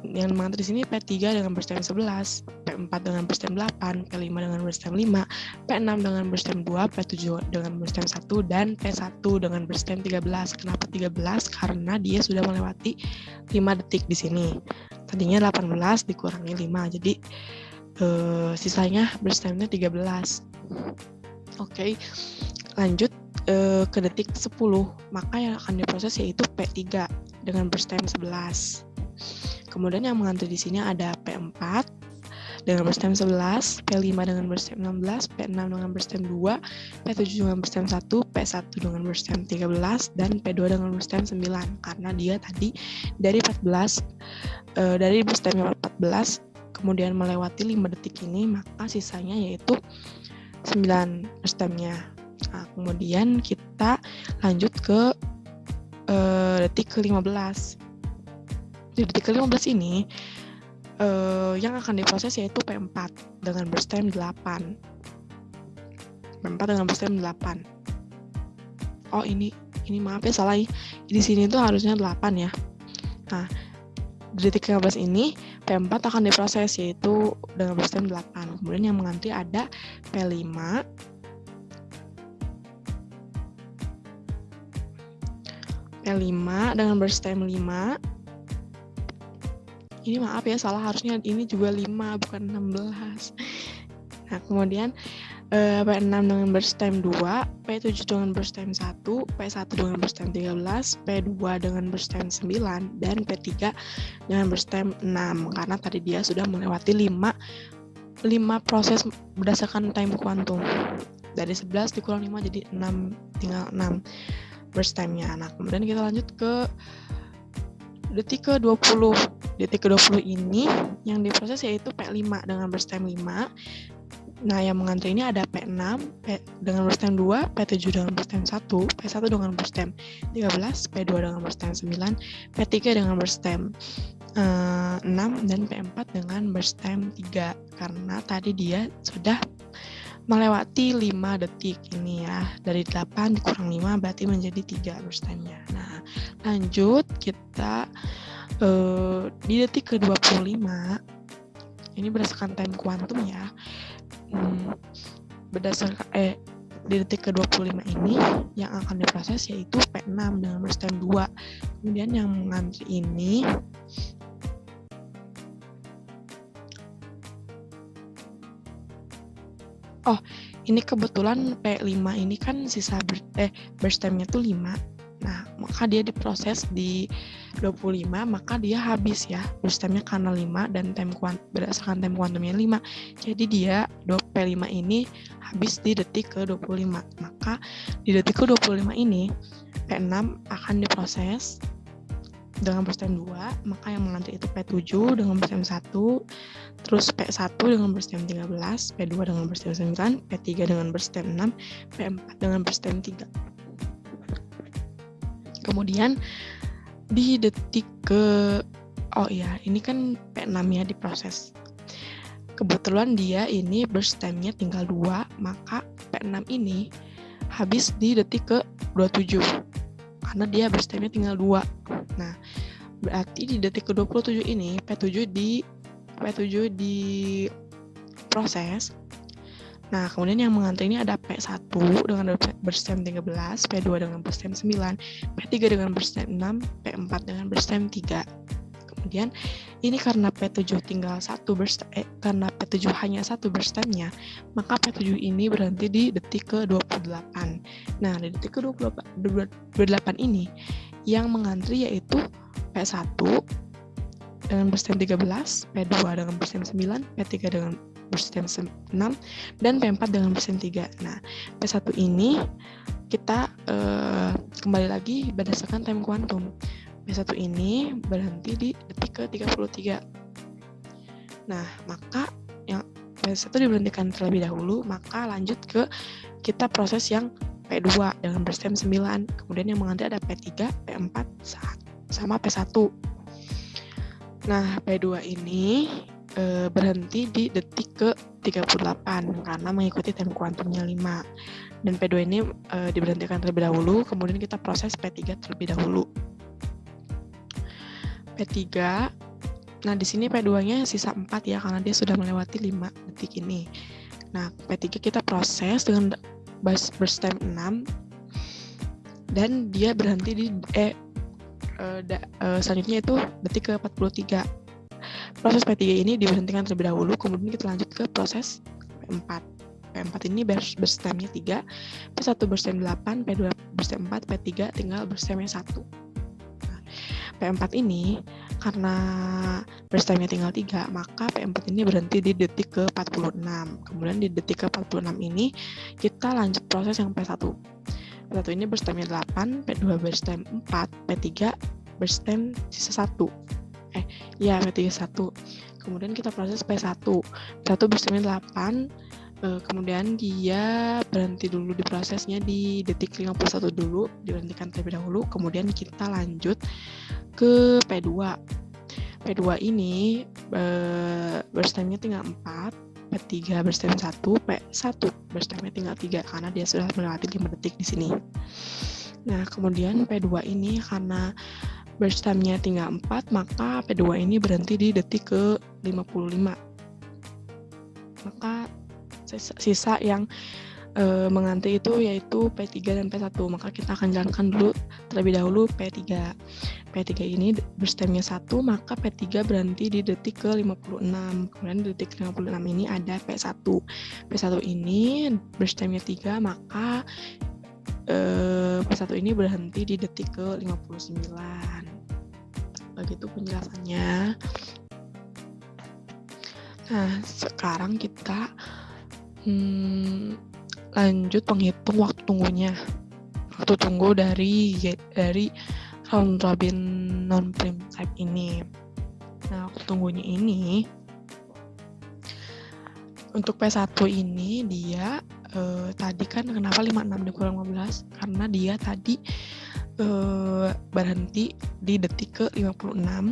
Yang mengantri di sini P3 dengan burst time 11, P4 dengan burst time 8, P5 dengan burst time 5, P6 dengan burst time 2, P7 dengan burst time 1, dan P1 dengan burst time 13. Kenapa 13? Karena dia sudah melewati 5 detik di sini. Tadinya 18 dikurangi 5, jadi sisanya burst time-nya 13. Oke, lanjut ke detik 10, maka yang akan diproses yaitu P3 dengan burst time 11. Kemudian yang mengantri di sini ada P4 dengan burst time 11, P5 dengan burst time 16, P6 dengan burst time 2, P7 dengan burst time 1, P1 dengan burst time 13, dan P2 dengan burst time 9. Karena dia tadi dari 14 dari burst time 14 kemudian melewati 5 detik ini, maka sisanya yaitu 9 burst time-nya. Nah, kemudian kita lanjut ke detik ke-15. Di detik ke-15 ini yang akan diproses yaitu P4 dengan burst time 8. P4 dengan burst time 8. Oh, ini maaf ya, salah. Di sini tuh harusnya 8 ya. Nah, di detik ke-15 ini P4 akan diproses yaitu dengan burst time 8. Kemudian yang mengantri ada P5 dengan burst time 5. Ini maaf ya, salah, harusnya ini juga 5 bukan 16. Nah, kemudian P6 dengan burst time 2, P7 dengan burst time 1, P1 dengan burst time 13, P2 dengan burst time 9, dan P3 dengan burst time 6. Karena tadi dia sudah melewati 5 proses berdasarkan time kuantum. Dari 11 dikurang 5 jadi 6, tinggal 6 burst time-nya. Nah, kemudian kita lanjut ke detik ke-20. Detik ke-20 ini yang diproses yaitu P5 dengan burst time 5. Nah, yang mengantri ini ada P6 dengan burst time 2, P7 dengan burst time 1, P1 dengan burst time 13, P2 dengan burst time 9, P3 dengan burst time 6, dan P4 dengan burst time 3. Karena tadi dia sudah melewati 5 detik ini ya. Dari 8 dikurang 5 berarti menjadi 3 burst time-nya. Nah, lanjut kita di detik ke-25. Ini berdasarkan time kuantum ya. Di detik ke-25 ini yang akan diproses yaitu P6 dengan burst time 2. Kemudian yang mengantri ini ini kebetulan P5 ini kan sisa burst time-nya tuh 5. Nah, maka dia diproses di 25, maka dia habis ya burst time-nya karena 5 dan berdasarkan time kuantumnya 5. Jadi dia P5 ini habis di detik ke-25. Maka di detik ke-25 ini P6 akan diproses dengan burst time 2, maka yang mengantri itu P7 dengan burst time 1, terus P1 dengan burst time 13, P2 dengan burst time 9, P3 dengan burst time 6, P4 dengan burst time 3. Kemudian di detik ini kan P6 ya diproses. Kebetulan dia ini burst time-nya tinggal 2, maka P6 ini habis di detik ke-27. Karena dia burst time-nya tinggal 2. Nah, berarti di detik ke-27 ini P7 diproses. Nah, kemudian yang mengantri ini ada P1 dengan burst time 13, P2 dengan burst time 9, P3 dengan burst time 6, P4 dengan burst time 3. Kemudian ini karena P7 tinggal karena P7 hanya 1 burst time-nya, maka P7 ini berhenti di detik ke-28. Nah, di detik ke-28 ini yang mengantri yaitu P1 dengan burst time 13, P2 dengan burst time 9, P3 dengan burst time 6, dan P4 dengan burst time 3. Nah, P1 ini kita kembali lagi berdasarkan time kuantum. P1 ini berhenti di detik ke 33. Nah, maka yang P1 diberhentikan terlebih dahulu, maka lanjut ke kita proses yang P2 dengan berstem 9. Kemudian yang mengganti ada P3, P4, sama P1. Nah, P2 ini berhenti di detik ke 38 karena mengikuti time kuantumnya 5. Dan P2 ini diberhentikan terlebih dahulu, kemudian kita proses P3 terlebih dahulu. P3, nah di sini P2-nya sisa 4 ya, karena dia sudah melewati 5 detik ini. Nah, P3 kita proses dengan berstem 6, dan dia berhenti di selanjutnya itu detik ke 43. Proses P3 ini diberhentikan terlebih dahulu, kemudian kita lanjut ke proses P4. P4 ini berstemnya 3, P1 berstem 8, P2 berstem 4, P3 tinggal berstemnya 1. Nah, P4 ini karena berstemnya tinggal 3, maka P4 ini berhenti di detik ke 46. Kemudian di detik ke 46 ini kita lanjut proses yang P1. P1 ini berstemnya 8, P2 berstem 4, P3 berstem sisa 1. P3 1. Kemudian kita proses P1. P1 berstemnya 8, kemudian dia berhenti dulu di prosesnya di detik 51 dulu, diberhentikan terlebih dahulu, kemudian kita lanjut ke P2. P2 ini berstemnya tinggal 4, P3 berstem 1, P1 berstemnya tinggal 3 karena dia sudah melewati 5 detik di sini. Nah, kemudian P2 ini karena berstemnya tinggal 4, maka P2 ini berhenti di detik ke 55. Maka sisa yang mengganti itu yaitu P3 dan P1, maka kita akan jalankan dulu terlebih dahulu P3. P3 ini berstemnya 1, maka P3 berhenti di detik ke 56. Kemudian di detik 56 ini ada P1. P1 ini berstemnya 3, maka P1 ini berhenti di detik ke 59. Begitu penjelasannya. Nah, sekarang kita lanjut menghitung waktu tunggunya. Waktu tunggu dari round robin non-prime type ini. Nah, waktu tunggunya ini untuk P1 ini dia tadi kan kenapa 56 dikurang 15? Karena dia tadi berhenti di detik ke 56.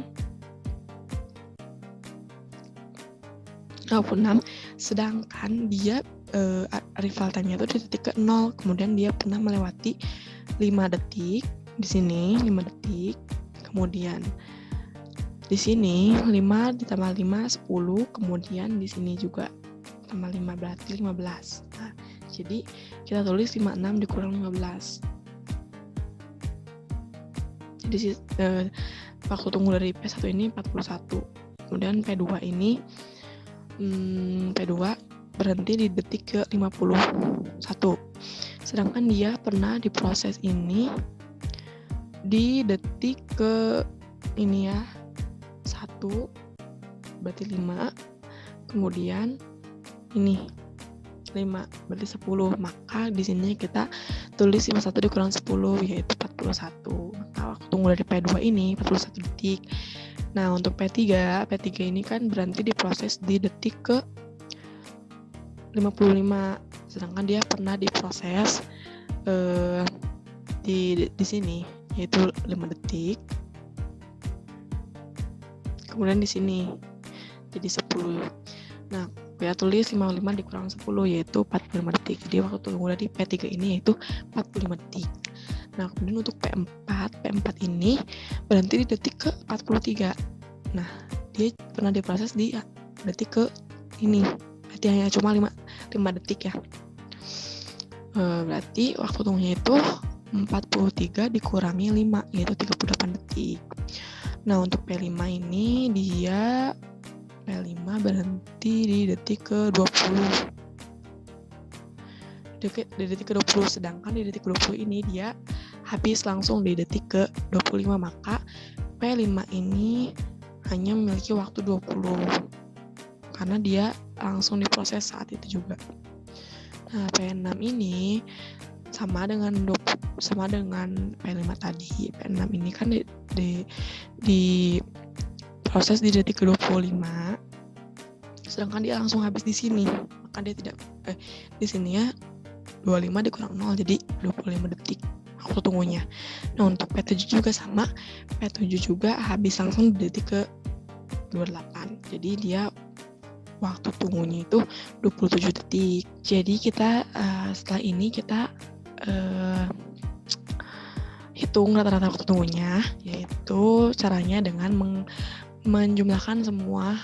Sedangkan dia arrival time-nya itu di detik ke 0, kemudian dia pernah melewati 5 detik di sini, 5 detik, kemudian di sini 5 ditambah 5 10, kemudian di sini juga tambah 5 berarti 15. Nah, jadi kita tulis 56 dikurang 15. Jadi waktu tunggu dari P1 ini 41. Kemudian P2 ini P2 berhenti di detik ke 51. Sedangkan dia pernah diproses ini di detik ke ini ya 1 berarti 5, kemudian ini 5 berarti 10, maka di sini kita tulis 51 dikurang 10 yaitu 41. Maka waktu tunggu dari P2 ini 41 detik. Nah, untuk P3 ini kan berhenti diproses di detik ke 55, sedangkan dia pernah diproses di sini yaitu 5 detik. Kemudian di sini jadi 10. Nah, kita tulis 55 dikurang 10 yaitu 45 detik. Jadi waktu tunggu dari P3 ini yaitu 45 detik. Nah, kemudian untuk P4 ini berhenti di detik ke 43. Nah, dia pernah diproses di detik ke ini. Berarti hanya cuma 5 detik ya. Berarti waktu tunggunya itu 43 dikurangi 5 yaitu 38 detik. Nah, untuk P5 ini dia P5 berhenti di detik ke 20. Di detik ke 20, sedangkan di detik ke 20 ini dia habis langsung di detik ke 25, maka P5 ini hanya memiliki waktu 20 karena dia langsung diproses saat itu juga. Nah, P6 ini sama dengan sama dengan P5 tadi. P6 ini kan di proses di detik ke-25, sedangkan dia langsung habis di sini, maka dia tidak di sini ya 25 dikurang 0, jadi 25 detik waktu tunggunya. Nah, untuk P7 juga sama, P7 juga habis langsung di detik ke-28, jadi dia waktu tunggunya itu 27 detik. Jadi kita setelah ini kita hitung rata-rata waktu tunggunya, yaitu caranya dengan menjumlahkan semua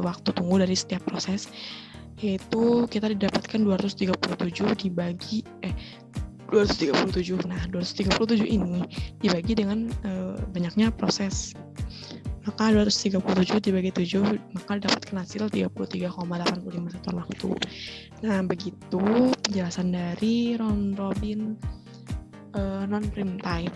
waktu tunggu dari setiap proses, yaitu kita didapatkan 237 dibagi 237. Nah, 237 ini dibagi dengan banyaknya proses. Maka 237 dibagi 7, maka didapatkan hasil 33,85 satuan waktu. Nah, begitu penjelasan dari round robin non-prime time.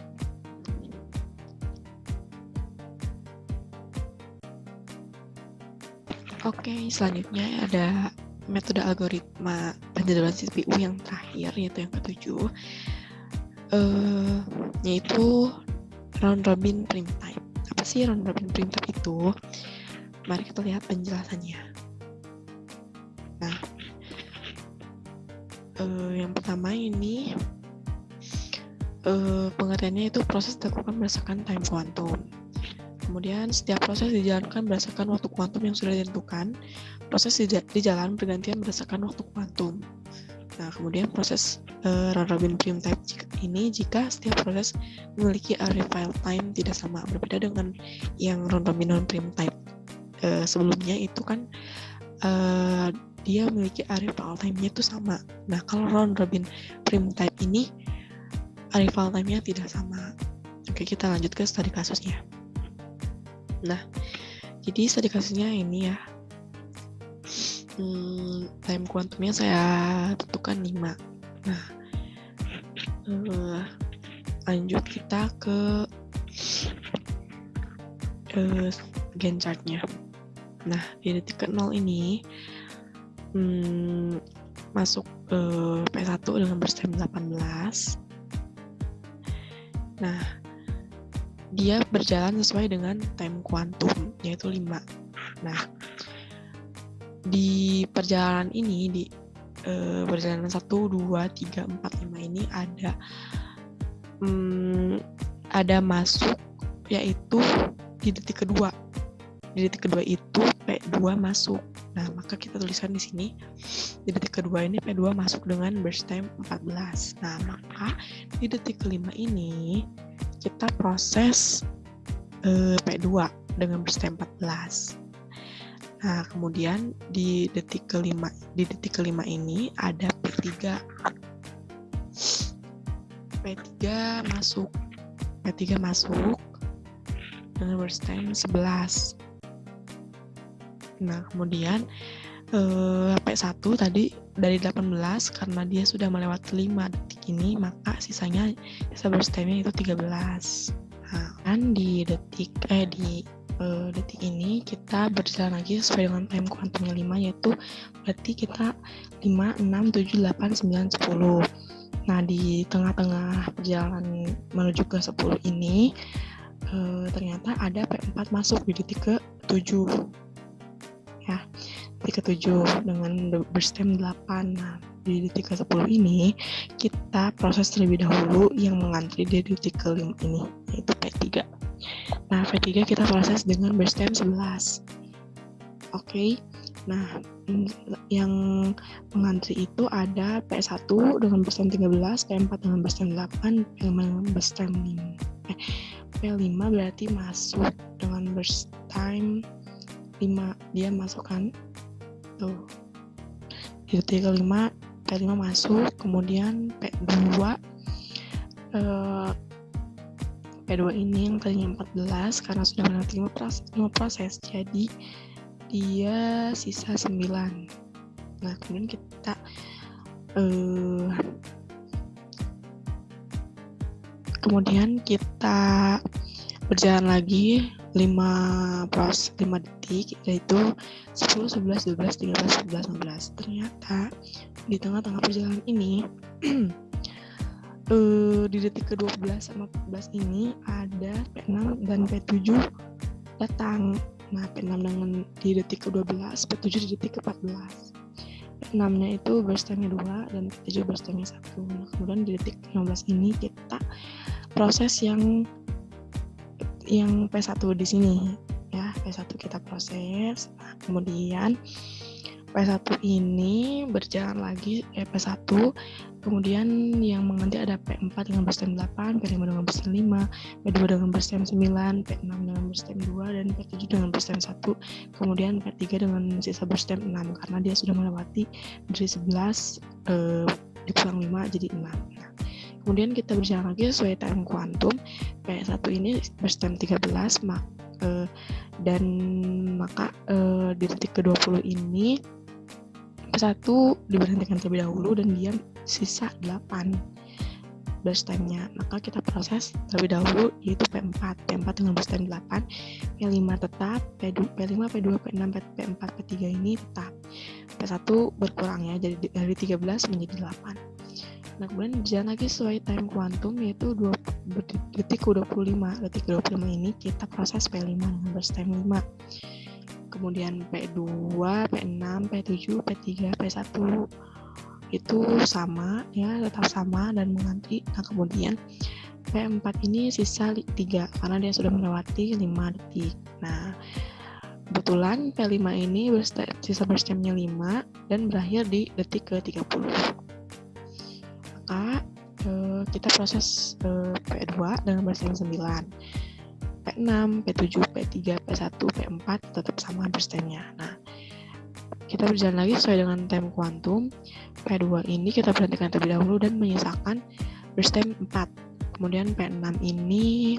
Oke, selanjutnya ada metode algoritma penjadwalan CPU yang terakhir, yaitu yang ke-7, yaitu round robin prime time. Apa sih round robin prime time itu? Mari kita lihat penjelasannya. Nah, yang pertama ini pengertiannya itu proses dilakukan berdasarkan time quantum. Kemudian setiap proses dijalankan berdasarkan waktu kuantum yang sudah ditentukan. Proses dijalan bergantian berdasarkan waktu kuantum. Nah, kemudian proses round robin prime time ini jika setiap proses memiliki arrival time tidak sama, berbeda dengan yang round robin non prime time sebelumnya itu kan dia memiliki arrival time-nya itu sama. Nah, kalau round robin prime time ini arrival time-nya tidak sama. Oke, kita lanjut ke studi kasusnya. Nah, jadi studi kasusnya ini ya, time kuantumnya saya tentukan 5. Nah, lanjut kita ke Gantt chart-nya. Nah, di detik ke-0 ini masuk P1 dengan berstem 18. Nah, dia berjalan sesuai dengan time kuantum, yaitu 5. Nah, di perjalanan ini, di perjalanan 1, 2, 3, 4, 5 ini ada masuk, yaitu di detik kedua. Di detik kedua itu P2 masuk. Nah, maka kita tuliskan di sini, di detik kedua ini P2 masuk dengan burst time 14. Nah, maka di detik kelima ini kita proses P2 dengan burst time 14. Nah, kemudian di detik kelima ini ada P3. P3 masuk dengan burst time 11. Nah, kemudian P1 tadi dari 18, karena dia sudah melewati 5 detik ini, maka sisanya burst time-nya itu 13. Nah, kan di detik ini kita berjalan lagi sesuai dengan time kuantumnya 5, yaitu berarti kita 5, 6, 7, 8, 9, 10. Nah, di tengah-tengah perjalanan menuju ke 10 ini ternyata ada P4 masuk di detik ke-7. Ya, detik ke-7 dengan burst time 8. Nah, di detik ke-10 ini kita proses terlebih dahulu yang mengantri di detik ke-5 ini, yaitu P3. Nah, P3 kita proses dengan burst time 11. Oke. Nah, yang mengantri itu ada P1 dengan burst time 13, P4 dengan burst time 8, P5 dengan burst time 5. P5 berarti masuk dengan burst time 5, dia masukkan tuh di detik ke-5 P5 masuk, kemudian P2 ini yang tadinya 14 karena sudah melewati 5 proses, jadi dia sisa 9. Nah, kemudian kita berjalan lagi 5 detik, yaitu 10, 11, 12, 13, 14, 15. Ternyata di tengah-tengah perjalanan ini di detik ke-12 sama 14 ini ada P6 dan P7 datang. Nah, P6 dengan di detik ke-12, P7 di detik ke-14. P6-nya itu burst time-nya 2 dan P7 burst time-nya 1. Nah, kemudian di detik ke-15 ini kita proses yang P1 di sini ya, P1 kita proses. Nah, kemudian P1 ini berjalan lagi P1, kemudian yang mengganti ada P4 dengan burst time 8, P5 dengan burst time 5, P2 dengan burst time 9, P6 dengan burst time 2, dan P7 dengan burst time 1, kemudian P3 dengan sisa burst time 6, karena dia sudah melewati dari 11 dikurang 5 jadi 6. Nah, kemudian kita berjalan lagi sesuai time kuantum. P1 ini burst time 13, dan maka di detik ke-20 ini P1 diberhentikan terlebih dahulu dan dia sisa 8 burst time-nya. Maka kita proses terlebih dahulu yaitu P4 dengan burst time 8, P5 tetap, P5, P2, P6, P4, P3 ini tetap. P1 berkurang ya, jadi dari 13 menjadi 8. Nah, kemudian berjalan lagi sesuai time kuantum yaitu detik ke-25. Detik ke-25 ini kita proses P5 dengan burst time 5. Kemudian P2, P6, P7, P3, P1 itu sama ya, tetap sama dan mengantri. Nah, kemudian P4 ini sisa 3 karena dia sudah melewati 5 detik. Nah, kebetulan P5 ini sisa burst time-nya 5 dan berakhir di detik ke-30. Maka kita proses P2 dengan burst time 9. P6, P7, P3, P1, P4 tetap sama burst time-nya. Nah, kita berjalan lagi sesuai dengan time kuantum. P2 ini kita berhentikan terlebih dahulu dan menyisakan burst time 4. Kemudian P6 ini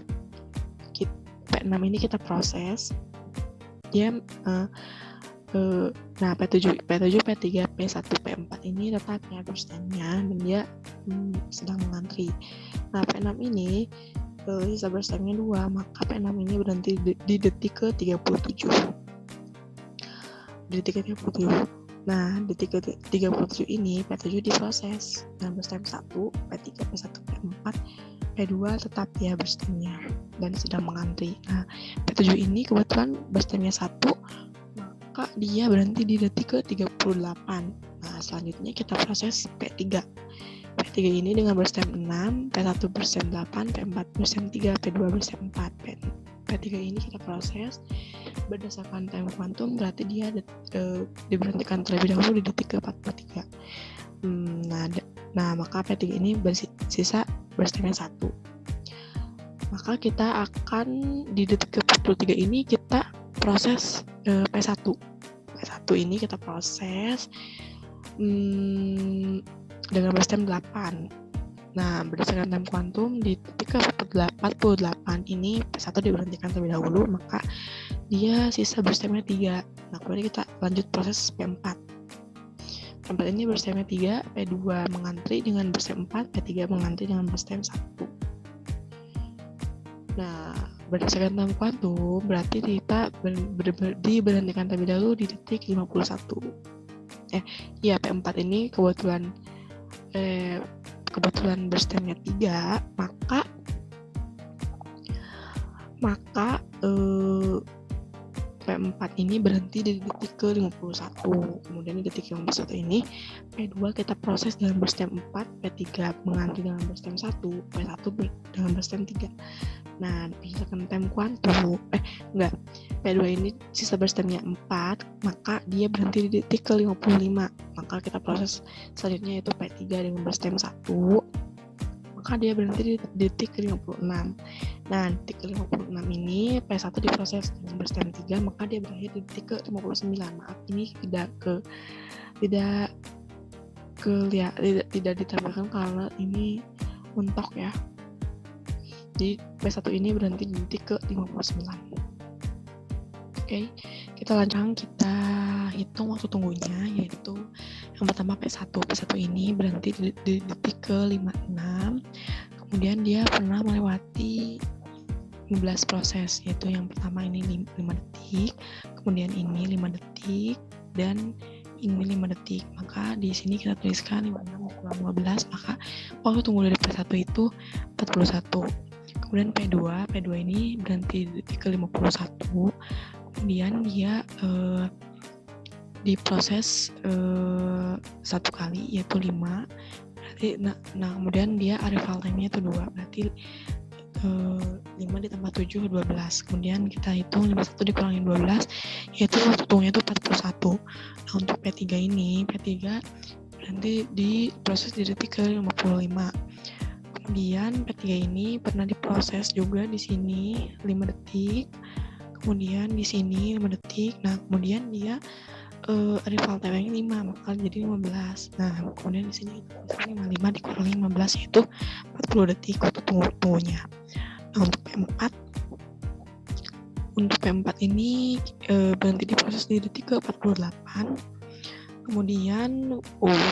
kita proses. Dia nah P7, P3, P1, P4 ini tetap ya burst time-nya dan dia sedang mengantri. Nah, P6 ini sisa burst time-nya 2, maka P6 ini berhenti di detik ke-37. Di detik ke-37. Nah, di detik ke-37 ini P7 diproses dengan burst time 1, P3, P1, P4, P2 tetap ya burst time-nya dan sedang mengantri. Nah, P7 ini kebetulan burst time-nya 1, maka dia berhenti di detik ke-38. Nah, selanjutnya kita proses P3. P3 ini dengan burst time 6, P1 burst time 8, P4 burst time 3, P2 burst time 4. P3 ini kita proses berdasarkan time kuantum, berarti dia diberhentikan terlebih dahulu di detik ke-43. Nah, maka P3 ini bersisa burst time-nya 1. Maka kita akan di detik ke-43 ini kita proses P1. P1 ini kita proses dengan burst time 8. Nah, berdasarkan time kuantum di detik ke-48 ini P1 diberhentikan terlebih dahulu, maka dia sisa burst time-nya 3. Nah, kemudian kita lanjut proses P4. P4 ini burst time-nya 3, P2 mengantri dengan burst time 4, P3 mengantri dengan burst time 1. Nah, berdasarkan time kuantum berarti kita diberhentikan terlebih dahulu di detik 51. P4 ini kebetulan burst time-nya 3, maka P4 ini berhenti di detik ke-51. Kemudian di detik ke-51 ini P2 kita proses dengan burst time 4, P3 mengantri dengan burst time 1, P1 dengan burst time 3. Nah, berdasarkan time kuantum P2 ini sisa burst time-nya 4, maka dia berhenti di detik ke-55. Maka kita proses selanjutnya yaitu P3 dengan burst time 1, maka dia berhenti di detik ke-56. Nah, detik ke-56 ini P1 diproses dengan burst time 3, maka dia berakhir di detik ke-59. Maaf, ini tidak ditampilkan karena ini mentok ya. Jadi P1 ini berhenti di detik ke-59. Oke, kita hitung waktu tunggunya, yaitu yang pertama P1 ini berhenti di detik ke-56, kemudian dia pernah melewati 15 proses, yaitu yang pertama ini 5 detik, kemudian ini 5 detik, dan ini 5 detik, maka di sini kita tuliskan 56 kurang 15, maka waktu tunggu dari P1 itu 41. Kemudian P2 ini berhenti di detik ke 51, kemudian dia diproses 1 kali yaitu 5, berarti nah kemudian dia arrival time-nya itu 2, berarti 5 ditambah 7 12, kemudian kita hitung 51 dikurangi 12 yaitu waktu tunggunya itu 41. Nah untuk P3 ini, P3 berhenti diproses di detik ke 55. Kemudian P3 ini pernah diproses juga di sini 5 detik, kemudian di sini 5 detik. Nah kemudian dia arrival time-nya 5, maka jadi 15. Nah kemudian di sini kita 55 dikurangi 15 yaitu 40 detik waktu tunggunya. Nah untuk P4 ini berhenti diproses di detik ke 48. Kemudian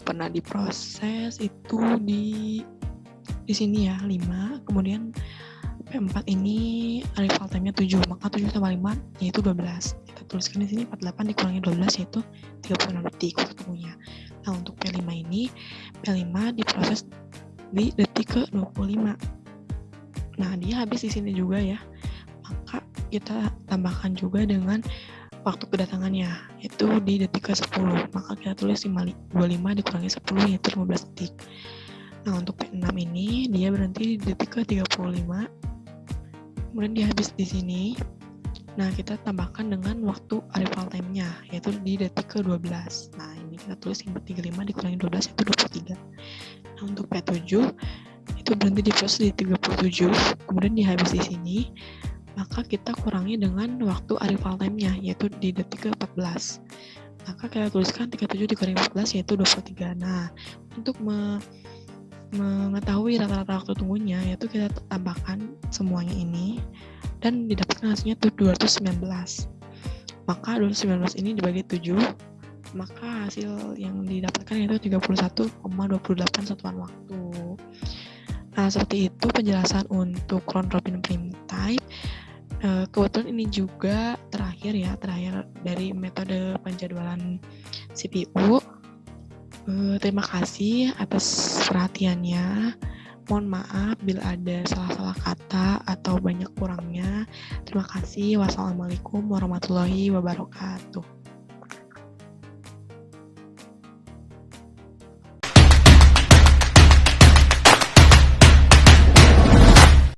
pernah diproses itu di sini ya 5. Kemudian P4 ini arrival time-nya 7, maka 7 tambah 5 yaitu 12. Kita tuliskan di sini 48 dikurangi 12 yaitu 36 detik waktu tunggunya. Nah untuk P5 ini, P5 diproses di detik ke 25. Nah dia habis di sini juga ya, maka kita tambahkan juga dengan waktu kedatangannya yaitu di detik ke 10, maka kita tulis 25 dikurangi 10 yaitu 15 detik. Nah untuk P6 ini dia berhenti di detik ke 35, kemudian dia habis di sini. Nah kita tambahkan dengan waktu arrival time-nya yaitu di detik ke 12. Nah ini kita tulis 35 dikurangi 12 yaitu 23. Nah untuk P7 itu berhenti di proses di 37, kemudian dia habis di sini, maka kita kurangi dengan waktu arrival time-nya yaitu di detik ke 14. Maka kita tuliskan 37 dikurangi 14 yaitu 23. Nah untuk mengetahui rata-rata waktu tunggunya yaitu kita tambahkan semuanya ini dan didapatkan hasilnya itu 219. Maka 219 ini dibagi 7, maka hasil yang didapatkan yaitu 31,28 satuan waktu. Nah seperti itu penjelasan untuk round robin prime time. Kebetulan ini juga terakhir dari metode penjadwalan CPU. Terima kasih atas perhatiannya. Mohon maaf bila ada salah-salah kata atau banyak kurangnya. Terima kasih. Wassalamualaikum warahmatullahi wabarakatuh.